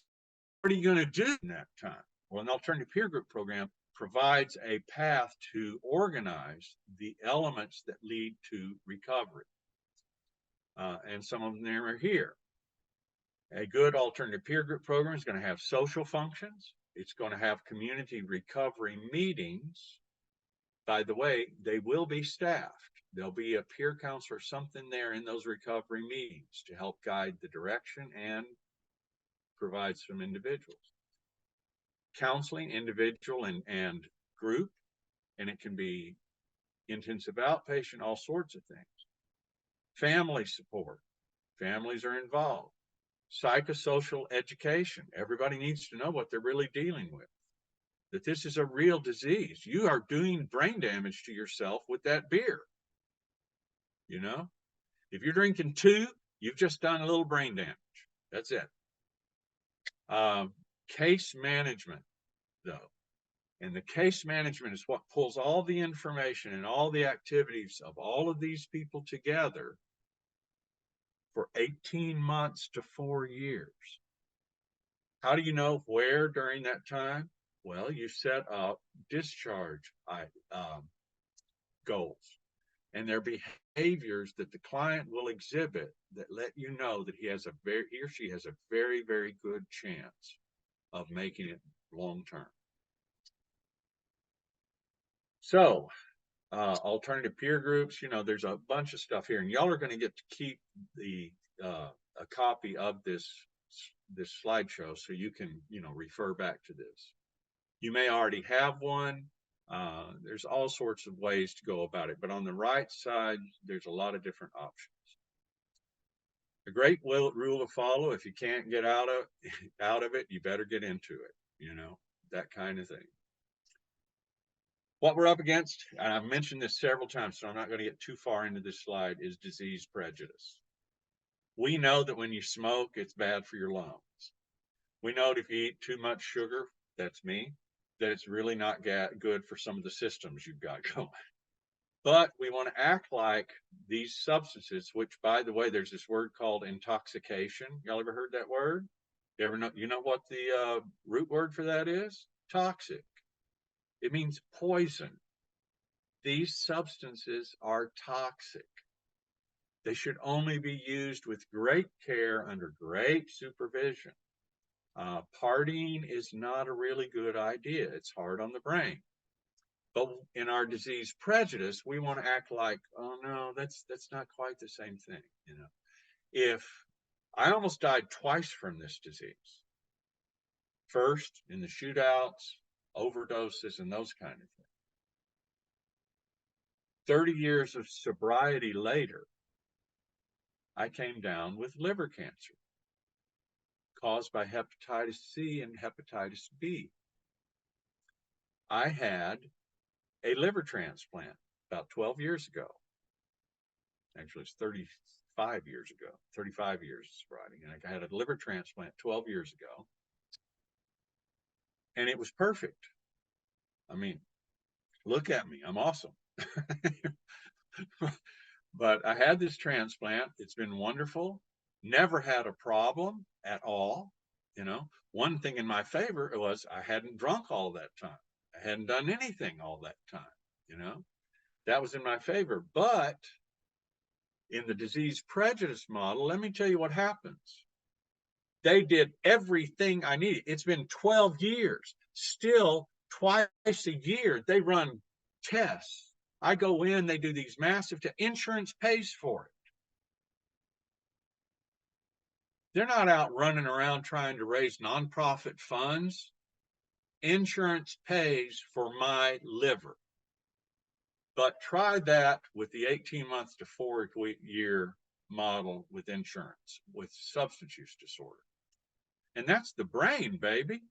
What are you going to do in that time? Well, an alternative peer group program provides a path to organize the elements that lead to recovery. And some of them are here. A good alternative peer group program is going to have social functions. It's going to have community recovery meetings. By the way, they will be staffed. There'll be a peer counselor, something there in those recovery meetings to help guide the direction and provide some individuals. Counseling, individual and group, and it can be intensive outpatient, all sorts of things. Family support. Families are involved. Psychosocial education. Everybody needs to know what they're really dealing with. That this is a real disease. You are doing brain damage to yourself with that beer. You know, if you're drinking 2, you've just done a little brain damage. That's it. Case management, though. And the case management is what pulls all the information and all the activities of all of these people together for 18 months to 4 years. How do you know where during that time? Well, you set up discharge goals, and their behaviors that the client will exhibit that let you know that he or she has a very, very good chance of making it long term. So, alternative peer groups, you know, there's a bunch of stuff here, and y'all are going to get to keep a copy of this slideshow so you can, you know, refer back to this. You may already have one. There's all sorts of ways to go about it, but on the right side, there's a lot of different options. A great rule to follow: if you can't get out of it, you better get into it. You know, that kind of thing. What we're up against, and I've mentioned this several times, so I'm not going to get too far into this slide, is disease prejudice. We know that when you smoke, it's bad for your lungs. We know that if you eat too much sugar, that's me, that it's really not good for some of the systems you've got going. But we want to act like these substances, which, by the way, there's this word called intoxication. Y'all ever heard that word? You know what the root word for that is? Toxic. It means poison. These substances are toxic. They should only be used with great care under great supervision. Partying is not a really good idea. It's hard on the brain. But in our disease prejudice, we want to act like, oh no, that's not quite the same thing. You know, if I almost died twice from this disease, first in the shootouts, overdoses, and those kind of things. 30 years of sobriety later, I came down with liver cancer caused by hepatitis C and hepatitis B. I had a liver transplant about 12 years ago. Actually, it's 35 years ago, 35 years of sobriety. And I had a liver transplant 12 years ago. And it was perfect. I mean, look at me, I'm awesome. But I had this transplant. It's been wonderful. Never had a problem at all. You know, one thing in my favor was I hadn't drunk all that time. I hadn't done anything all that time. You know, that was in my favor. But in the disease prejudice model, let me tell you what happens. They did everything I needed. It's been 12 years. Still, twice a year, they run tests. I go in, they do these massive tests. Insurance pays for it. They're not out running around trying to raise nonprofit funds. Insurance pays for my liver. But try that with the 18 months to 4-year model with insurance, with substance use disorder. And that's the brain, baby.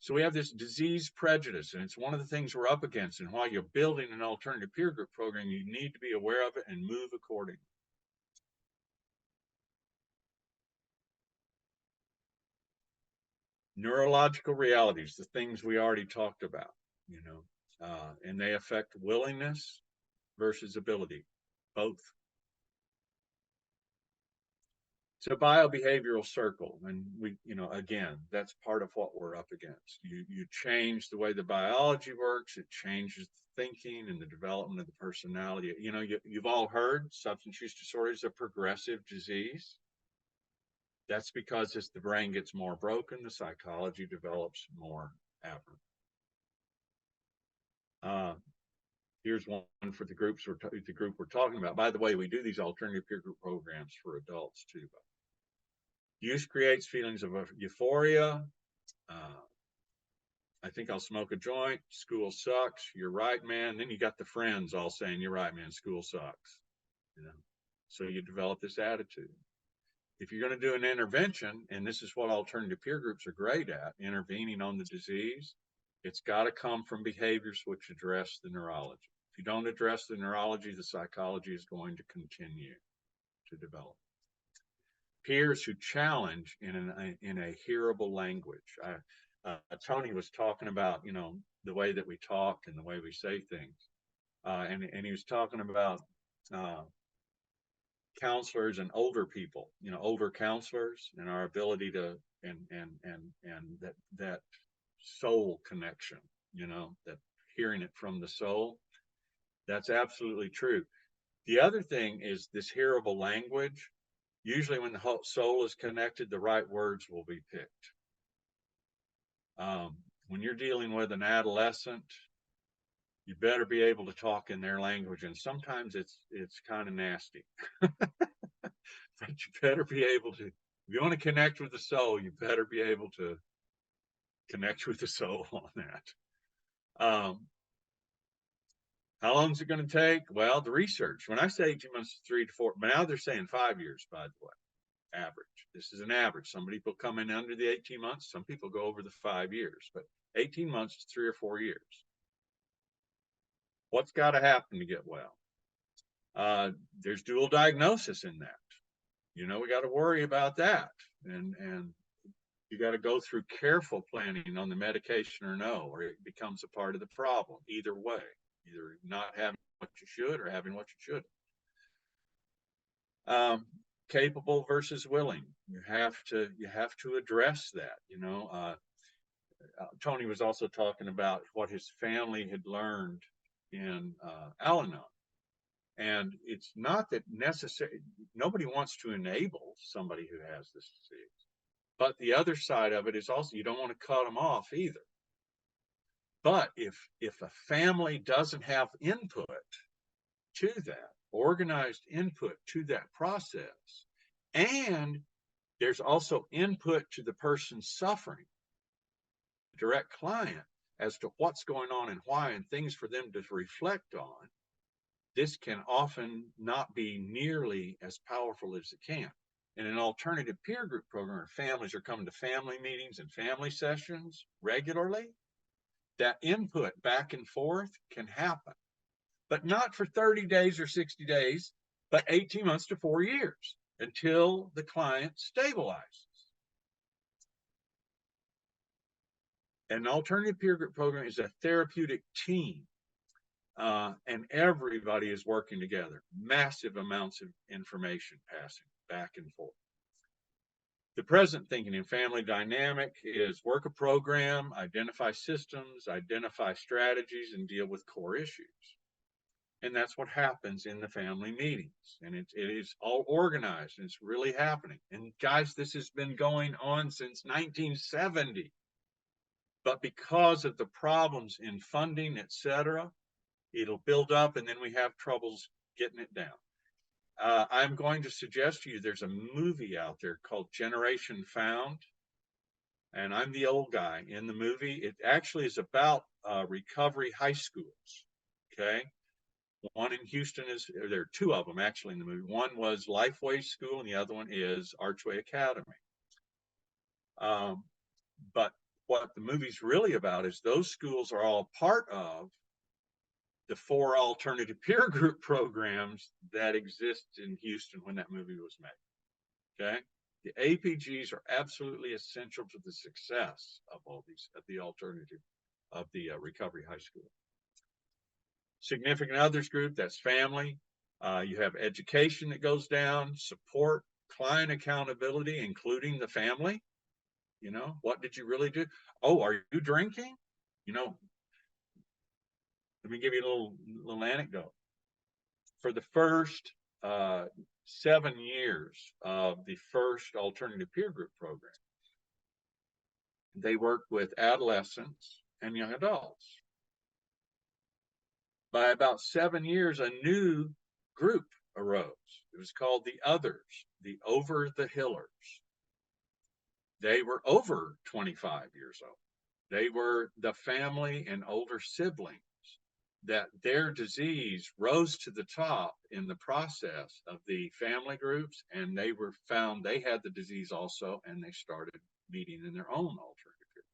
So we have this disease prejudice, and it's one of the things we're up against. And while you're building an alternative peer group program, you need to be aware of it and move accordingly. Neurological realities, the things we already talked about, and they affect willingness versus ability, both. It's a biobehavioral circle, and again, that's part of what we're up against. You change the way the biology works, it changes the thinking and the development of the personality. You've all heard substance use disorder is a progressive disease. That's because as the brain gets more broken, the psychology develops more aberrant. Here's one for the group we're talking about. By the way, we do these alternative peer group programs for adults too. Use creates feelings of euphoria. I think I'll smoke a joint. School sucks. You're right, man. Then you got the friends all saying, you're right, man. School sucks. So you develop this attitude. If you're going to do an intervention, and this is what alternative peer groups are great at, intervening on the disease, it's got to come from behaviors which address the neurology. If you don't address the neurology, the psychology is going to continue to develop. Peers who challenge in a hearable language. Tony was talking about, the way that we talk and the way we say things. And he was talking about counselors and older people, older counselors, and our ability to, and that soul connection, that hearing it from the soul. That's absolutely true. The other thing is this hearable language. Usually when the whole soul is connected, the right words will be picked. When you're dealing with an adolescent, you better be able to talk in their language. And sometimes it's kind of nasty. But you better be able to, if you want to connect with the soul, you better be able to connect with the soul on that. How long is it going to take? Well, the research, when I say 18 months, 3 to 4, but now they're saying 5 years, by the way, average. This is an average. Some people come in under the 18 months. Some people go over the 5 years, but 18 months is 3 or 4 years. What's got to happen to get well? There's dual diagnosis in that. We got to worry about that. And you got to go through careful planning on the medication or no, or it becomes a part of the problem. Either way, either not having what you should or having what you should. Capable versus willing. You have to address that. Tony was also talking about what his family had learned in Al-Anon. And it's not that necessary. Nobody wants to enable somebody who has this disease. But the other side of it is also you don't want to cut them off either. But if a family doesn't have input to that, organized input to that process, and there's also input to the person suffering, direct client, as to what's going on and why, and things for them to reflect on, this can often not be nearly as powerful as it can. In an alternative peer group program, families are coming to family meetings and family sessions regularly. That input back and forth can happen, but not for 30 days or 60 days, but 18 months to 4 years until the client stabilizes. An alternative peer group program is a therapeutic team, and everybody is working together. Massive amounts of information passing back and forth. The present thinking in family dynamic is work a program, identify systems, identify strategies, and deal with core issues. And that's what happens in the family meetings. And it is all organized, and it's really happening. And guys, this has been going on since 1970. But because of the problems in funding, etc., it'll build up, and then we have troubles getting it down. I'm going to suggest to you there's a movie out there called Generation Found, and I'm the old guy in the movie. It actually is about recovery high schools. Okay. One in Houston there are two of them actually in the movie. One was Lifeway School and the other one is Archway Academy. But what the movie's really about is those schools are all part of the 4 alternative peer group programs that exist in Houston when that movie was made. Okay. The APGs are absolutely essential to the success of all these, of the alternative, of the recovery high school. Significant others group, that's family. You have education that goes down, support, client accountability, including the family. You know, what did you really do? Oh, are you drinking? You know, let me give you a little anecdote. For the first 7 years of the first alternative peer group program, they worked with adolescents and young adults. By about 7 years, a new group arose. It was called the Others, the Over the Hillers. They were over 25 years old. They were the family and older siblings that their disease rose to the top in the process of the family groups, and they were found they had the disease also, and they started meeting in their own alternative groups.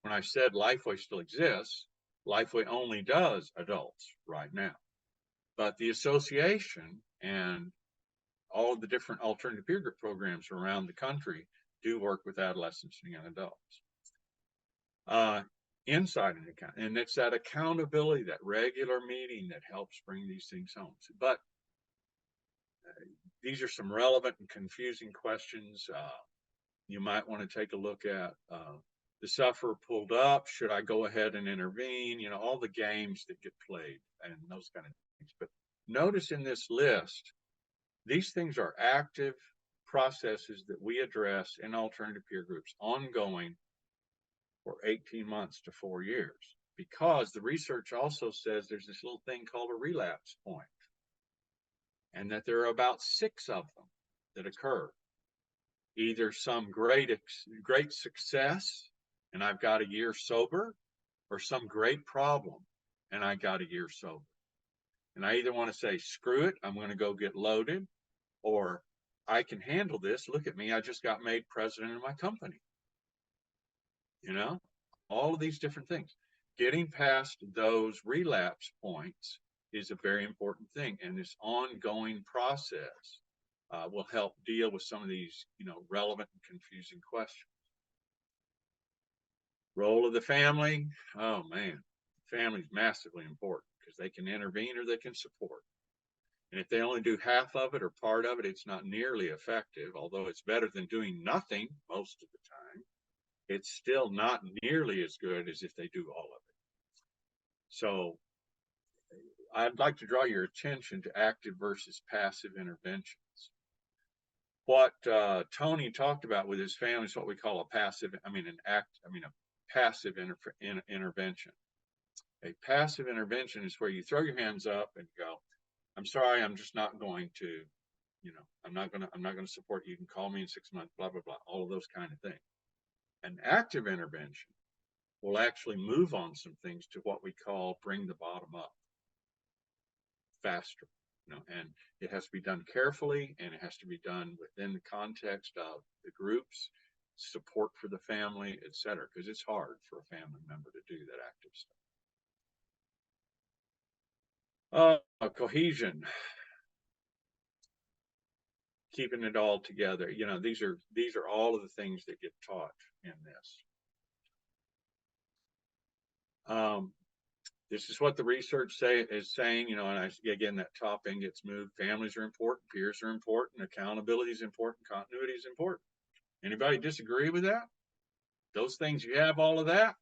When I said Lifeway still exists, Lifeway only does adults right now, but the association and all of the different alternative peer group programs around the country do work with adolescents and young adults. Inside an account, and it's that accountability, that regular meeting that helps bring these things home. But these are some relevant and confusing questions. You might want to take a look at the sufferer pulled up. Should I go ahead and intervene? You know, all the games that get played and those kind of things. But notice in this list, these things are active processes that we address in alternative peer groups, ongoing for 18 months to 4 years, because the research also says there's this little thing called a relapse point, and that there are about 6 of them that occur. Either some great success, and I've got a year sober, or some great problem, and I got a year sober. And I either want to say, screw it, I'm going to go get loaded, or I can handle this. Look at me, I just got made president of my company. You know, all of these different things. Getting past those relapse points is a very important thing. And this ongoing process will help deal with some of these, you know, relevant and confusing questions. Role of the family. Oh man, family is massively important because they can intervene or they can support. And if they only do half of it or part of it, it's not nearly effective, although it's better than doing nothing most of the time. It's still not nearly as good as if they do all of it. So I'd like to draw your attention to active versus passive interventions. What Tony talked about with his family is what we call a passive, a passive intervention. A passive intervention is where you throw your hands up and go, I'm sorry, I'm just not going to, you know, I'm not going to support you. You can call me in 6 months, blah, blah, blah, all of those kind of things. An active intervention will actually move on some things to what we call bring the bottom up faster, you know, and it has to be done carefully, and it has to be done within the context of the groups, support for the family, etc., because it's hard for a family member to do that active stuff. Cohesion, keeping it all together. You know, these are all of the things that get taught in this. This is what the research is saying, you know, and again, that top end gets moved. Families are important, peers are important, accountability is important, continuity is important. Anybody disagree with that? Those things, you have all of that,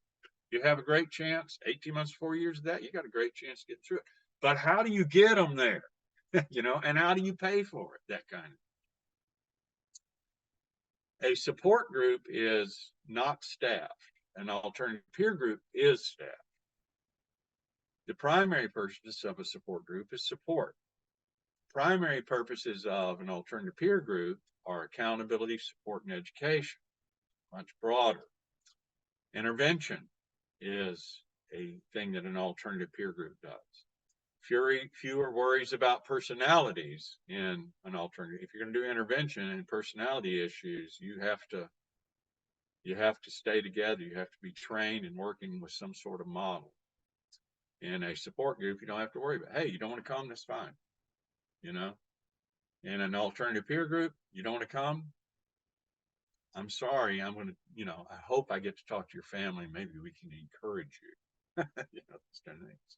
you have a great chance. 18 months, 4 years of that, you got a great chance to get through it. But how do you get them there? You know, and how do you pay for it? That kind of. A support group is not staffed. An alternative peer group is staffed. The primary purpose of a support group is support. Primary purposes of an alternative peer group are accountability, support, and education, much broader. Intervention is a thing that an alternative peer group does. Fewer worries about personalities in an alternative. If you're going to do intervention and personality issues, you have to stay together. You have to be trained and working with some sort of model. In a support group, you don't have to worry about, hey, you don't want to come, that's fine. You know, in an alternative peer group, you don't want to come, I'm sorry, I'm going to, you know, I hope I get to talk to your family. Maybe we can encourage you. You know, those kind of things.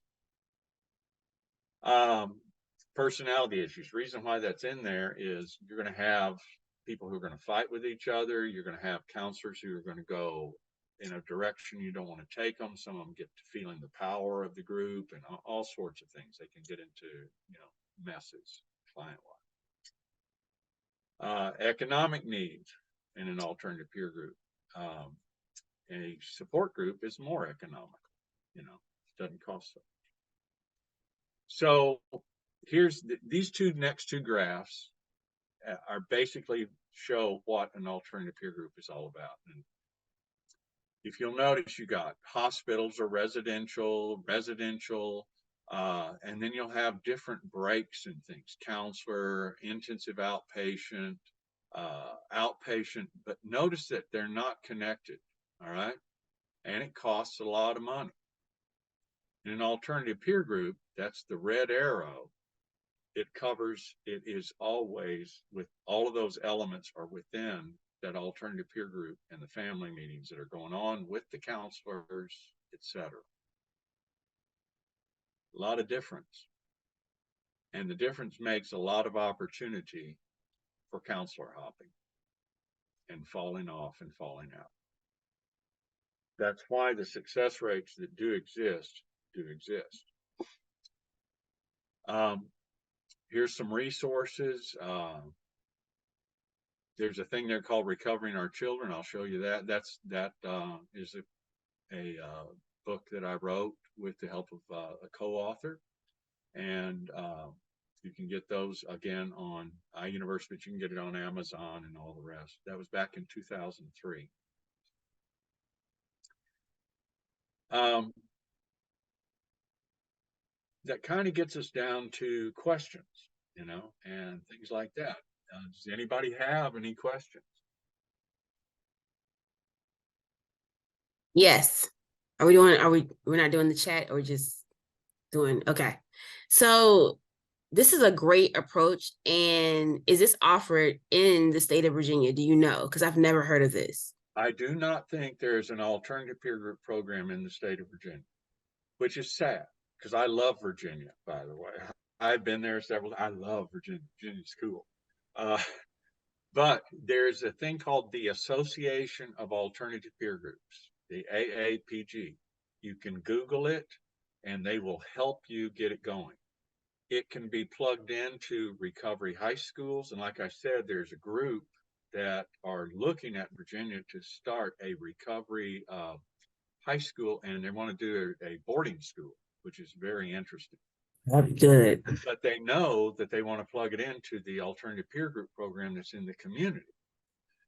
Personality issues. Reason why that's in there is you're going to have people who are going to fight with each other. You're going to have counselors who are going to go in a direction you don't want to take them. Some of them get to feeling the power of the group and all sorts of things. They can get into, you know, messes client-wise. Economic needs in an alternative peer group. A support group is more economical, you know, it doesn't cost so much. So here's these next two graphs are basically show what an alternative peer group is all about. And if you'll notice, you got hospitals or residential, and then you'll have different breaks and things, counselor, intensive outpatient, outpatient, but notice that they're not connected, all right? And it costs a lot of money. In an alternative peer group, that's the red arrow. It is always with all of those elements are within that alternative peer group and the family meetings that are going on with the counselors, etc. A lot of difference. And the difference makes a lot of opportunity for counselor hopping and falling off and falling out. That's why the success rates that do exist. Here's some resources. There's a thing there called Recovering Our Children. I'll show you that. That is a book that I wrote with the help of a co-author. And you can get those again on iUniverse, but you can get it on Amazon and all the rest. That was back in 2003. That kind of gets us down to questions, you know, and things like that. Does anybody have any questions? Yes. We're not doing the chat or just doing, okay. So this is a great approach. And is this offered in the state of Virginia? Do you know? Because I've never heard of this. I do not think there's an alternative peer group program in the state of Virginia, which is sad because I love Virginia, by the way. I've been there several. I love Virginia. Virginia's cool. But there's a thing called the Association of Alternative Peer Groups, the AAPG. You can Google it and they will help you get it going. It can be plugged into recovery high schools. And like I said, there's a group that are looking at Virginia to start a recovery high school, and they want to do a boarding school, which is very interesting. That's good. But they know that they want to plug it into the alternative peer group program that's in the community.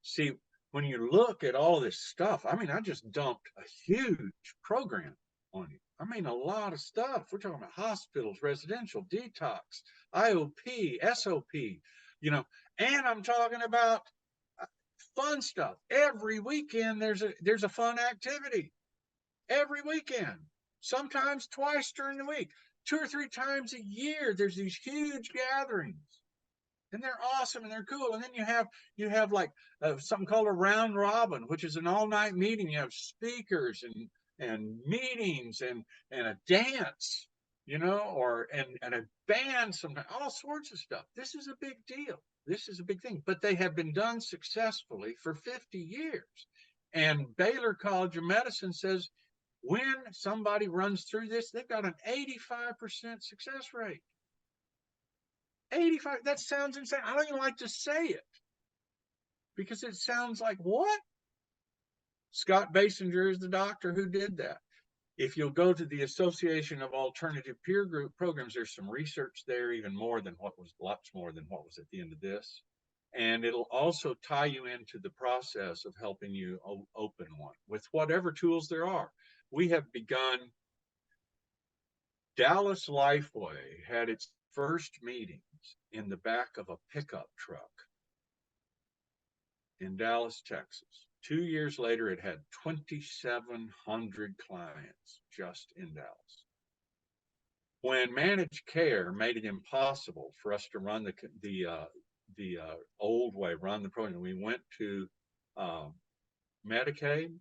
See, when you look at all this stuff, I mean, I just dumped a huge program on you. I mean, a lot of stuff. We're talking about hospitals, residential, detox, IOP, SOP, you know, and I'm talking about fun stuff. Every weekend there's a fun activity. Every weekend, sometimes twice during the week, 2 or 3 times a year. There's these huge gatherings, and they're awesome and they're cool. And then you have like something called a round robin, which is an all-night meeting. You have speakers and meetings and a dance, you know, or and a band, sometimes, all sorts of stuff. This is a big deal. This is a big thing. But they have been done successfully for 50 years. And Baylor College of Medicine says when somebody runs through this, they've got an 85% success rate. 85, that sounds insane. I don't even like to say it because it sounds like, what? Scott Basinger is the doctor who did that. If you'll go to the Association of Alternative Peer Group Programs, there's some research there, even more than lots more than what was at the end of this. And it'll also tie you into the process of helping you open one with whatever tools there are. We have begun Dallas Lifeway had its first meetings in the back of a pickup truck in Dallas, Texas. 2 years later, it had 2,700 clients just in Dallas. When managed care made it impossible for us to run the old way, run the program, we went to Medicaid.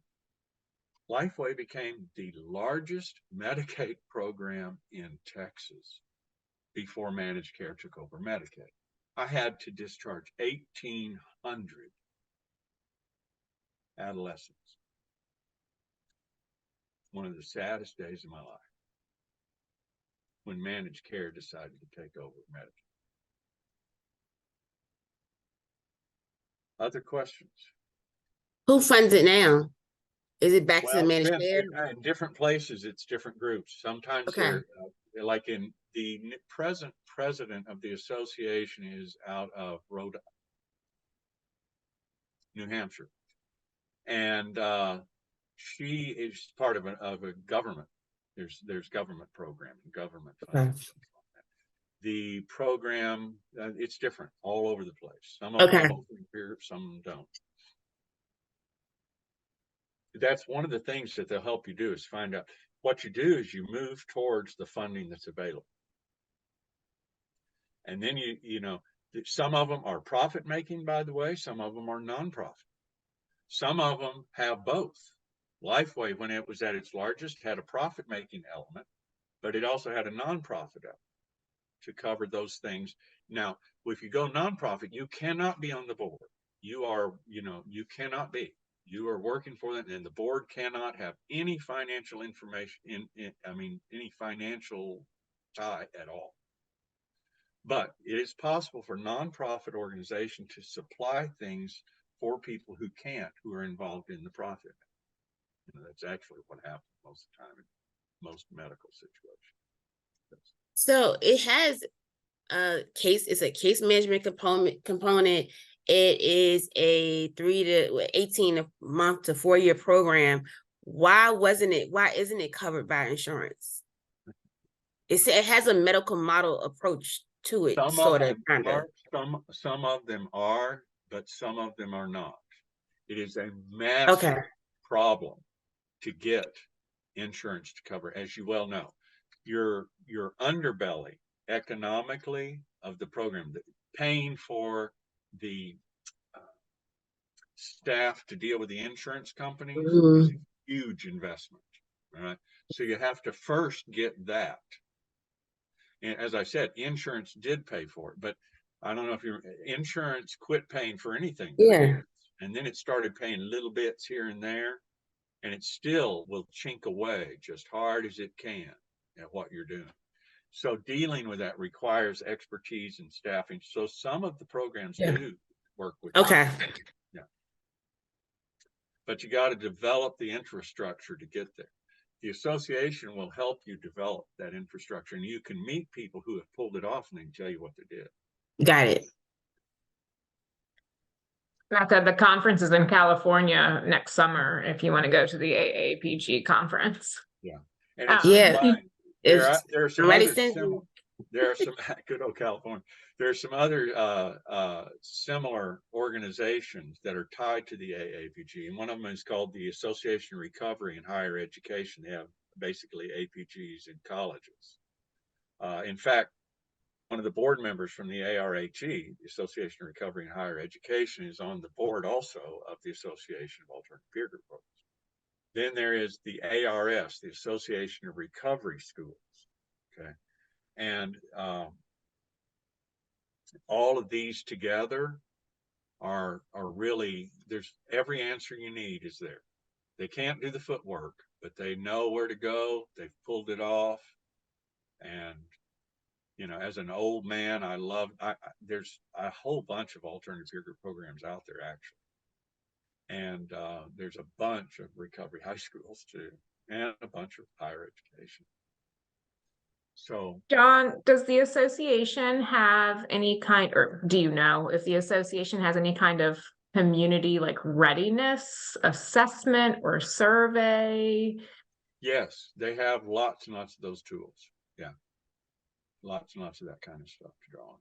Lifeway became the largest Medicaid program in Texas before managed care took over Medicaid. I had to discharge 1,800 adolescents. One of the saddest days of my life when managed care decided to take over Medicaid. Other questions? Who funds it now? Is it back to the Well, managed care? in different places, it's different groups. Sometimes Okay. they're like in the present president of the association is out of New Hampshire, and she is part of a government. There's government program, government funding. Okay. The program, it's different all over the place. Some of Okay. them open here, some don't. That's one of the things that they'll help you do is find out. What you do is you move towards the funding that's available. And then you know, some of them are profit making, by the way, some of them are nonprofit. Some of them have both. Lifeway, when it was at its largest, had a profit making element, but it also had a nonprofit element to cover those things. Now, if you go nonprofit, you cannot be on the board. You are, you cannot be. You are working for them, and the board cannot have any financial information any financial tie at all. But it is possible for nonprofit organization to supply things for people who can't, who are involved in the profit. That's actually what happens most of the time in most medical situations. So it has it's a case management component. It is a 3 to 18 month to 4 year program. Why isn't it covered by insurance? It has a medical model approach to it, sort of, kind of. Some of them are, but some of them are not. It is a massive problem to get insurance to cover, as you well know. Your underbelly economically of the program, paying for the staff to deal with the insurance companies is a huge investment. All right, so you have to first get that. And as I said, insurance did pay for it, but I don't know if your insurance quit paying for anything. Yeah. And then it started paying little bits here and there, and it still will chink away just hard as it can at what you're doing. So dealing with that requires expertise and staffing. So some of the programs do work with that. Yeah. But you got to develop the infrastructure to get there. The association will help you develop that infrastructure, and you can meet people who have pulled it off and they can tell you what they did. Got it. The conference is in California next summer if you want to go to the AAPG conference. Yeah. And there are some other good old California. There are some other similar organizations that are tied to the AAPG, and one of them is called the Association of Recovery in Higher Education. They have basically APGs in colleges. In fact, one of the board members from the ARHE, the Association of Recovery in Higher Education, is on the board also of the Association of Alternative Peer Group Programs. Then there is the ARS, the Association of Recovery Schools. Okay. And all of these together are really, there's every answer you need is there. They can't do the footwork, but they know where to go. They've pulled it off. And, as an old man, there's a whole bunch of alternative peer group programs out there, actually. And there's a bunch of recovery high schools too, and a bunch of higher education. So, John, does the association have any kind, or do you know if the association has any kind of community like readiness assessment or survey? yes, they have lots and lots of those tools. Yeah. Lots and lots of that kind of stuff to draw on.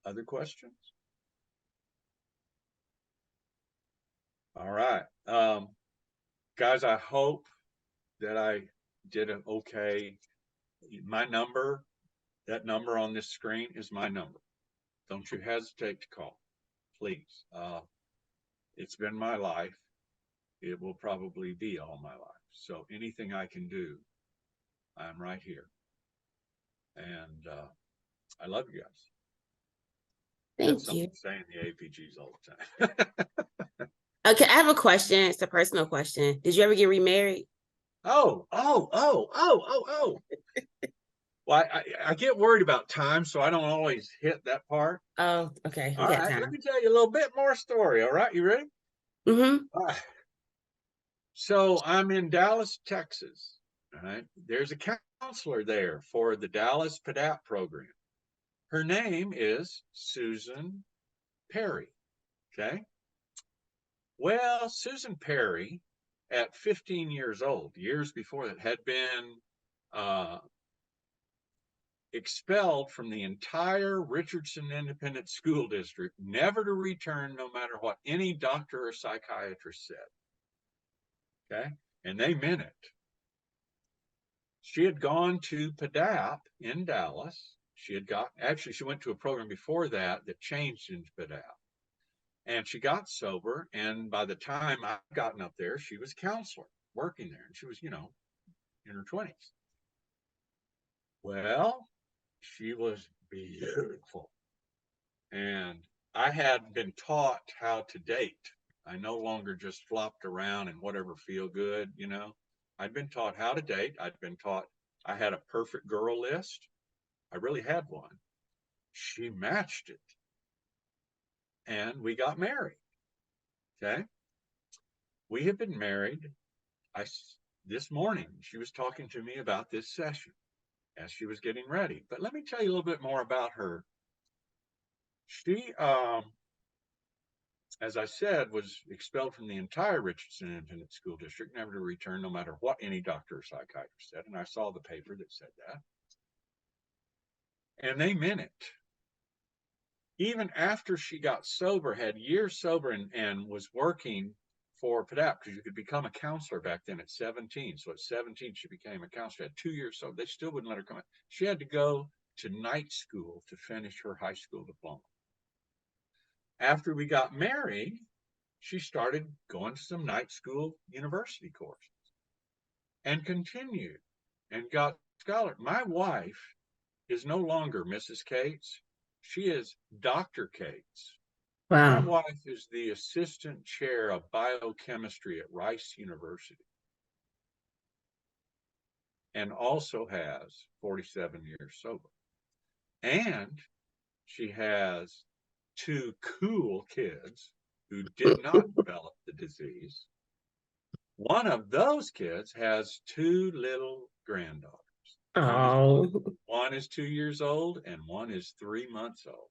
Other questions? All right. Guys, I hope that I did it okay. My number, that number on this screen is my number. Don't you hesitate to call, please. It's been my life. It will probably be all my life. So anything I can do, I'm right here. And I love you guys. That's Thank you. something saying the APGs all the time. Okay, I have a question. It's a personal question. Did you ever get remarried? Oh. Well, I get worried about time, so I don't always hit that part. Oh, okay. We All got right, time. let me tell you a little bit more story. All right, you ready? Mm-hmm. All right. So I'm in Dallas, Texas. All right. There's a counselor there for the Dallas PDAP program. Her name is Susan Perry. Okay. Well, Susan Perry, at 15 years old, years before that, had been expelled from the entire Richardson Independent School District, never to return no matter what any doctor or psychiatrist said. Okay. And they meant it. She had gone to PDAP in Dallas. She went to a program before that changed into PDAP. And she got sober. And by the time I gotten up there, she was a counselor working there. And she was, in her 20s. Well, she was beautiful. And I had been taught how to date. I no longer just flopped around and whatever feel good, I'd been taught how to date. I'd been taught I had a perfect girl list. I really had one. She matched it. And we got married. Okay. We have been married. This morning, she was talking to me about this session as she was getting ready. But let me tell you a little bit more about her. She, as I said, was expelled from the entire Richardson Independent School District, never to return no matter what any doctor or psychiatrist said. And I saw the paper that said that. And they meant it. Even after she got sober, had years sober, and was working for PDAP, because you could become a counselor back then at 17. So at 17, she became a counselor. Had 2 years sober. They still wouldn't let her come in. She had to go to night school to finish her high school diploma. After we got married, she started going to some night school university courses and continued and got scholar. My wife is no longer Mrs. Cates. She is Dr. Cates. Wow. My wife is the assistant chair of biochemistry at Rice University and also has 47 years sober. And she has 2 cool kids who did not develop the disease. One of those kids has 2 little granddaughters. Oh. One is 2 years old and one is 3 months old.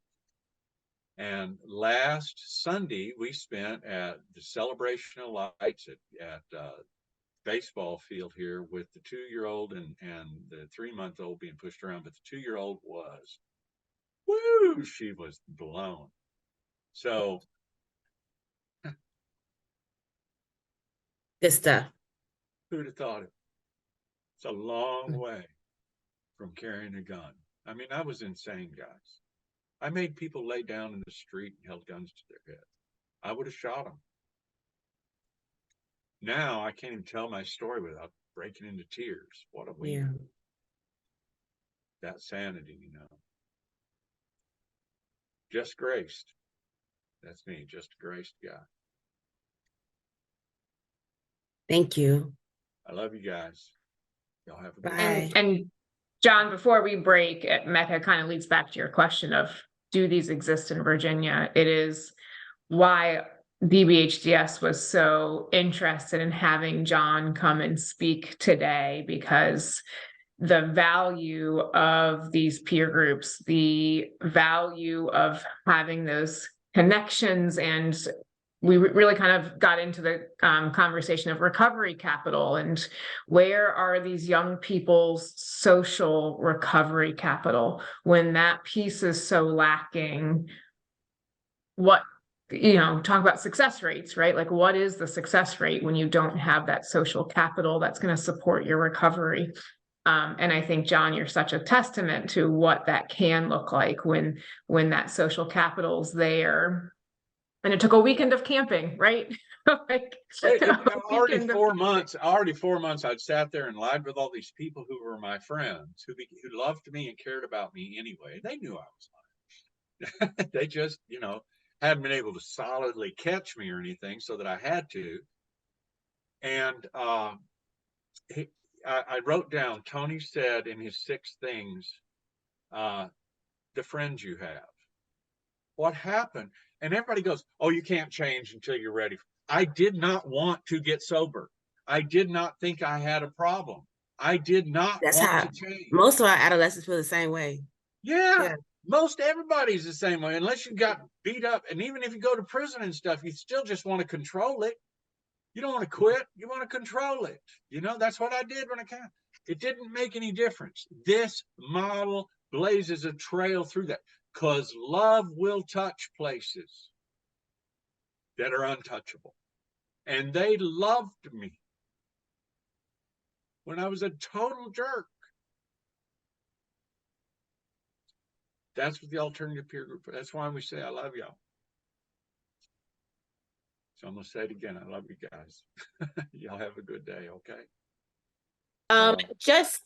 And last Sunday, we spent at the Celebration of Lights at baseball field here with the 2-year-old and the 3-month-old being pushed around. But the 2-year-old was, woo, she was blown. So Good stuff. who'd have thought it? It's a long way from carrying a gun. I mean, I was insane, guys. I made people lay down in the street and held guns to their head. I would have shot them. Now I can't even tell my story without breaking into tears. What a week. Yeah. That sanity, Just graced. That's me, just a graced guy. Thank you. I love you guys. Y'all have a good Bye. day. And John, before we break, Mecca kind of leads back to your question of, do these exist in Virginia? It is why DBHDS was so interested in having John come and speak today, because the value of these peer groups, the value of having those connections and we really kind of got into the conversation of recovery capital and where are these young people's social recovery capital when that piece is so lacking. What, talk about success rates, right? Like, what is the success rate when you don't have that social capital that's going to support your recovery? And I think, John, you're such a testament to what that can look like when that social capital's there. And it took a weekend of camping, right? Like, already 4 months. Already 4 months. I'd sat there and lied with all these people who were my friends, who loved me and cared about me anyway. They knew I was lying. They just, hadn't been able to solidly catch me or anything, so that I had to. And I wrote down. Tony said in his 6 things, the friends you have. What happened? And everybody goes, oh, you can't change until you're ready. I did not want to get sober. I did not think I had a problem. I did not want to change. Most of our adolescents feel the same way. Yeah. Most everybody's the same way, unless you got beat up. And even if you go to prison and stuff, you still just want to control it. You don't want to quit. You want to control it. That's what I did when I came. It didn't make any difference. This model blazes a trail through that. Because love will touch places that are untouchable. And they loved me when I was a total jerk. That's what the alternative peer group, that's why we say I love y'all. So I'm going to say it again. I love you guys. Y'all have a good day, okay? Just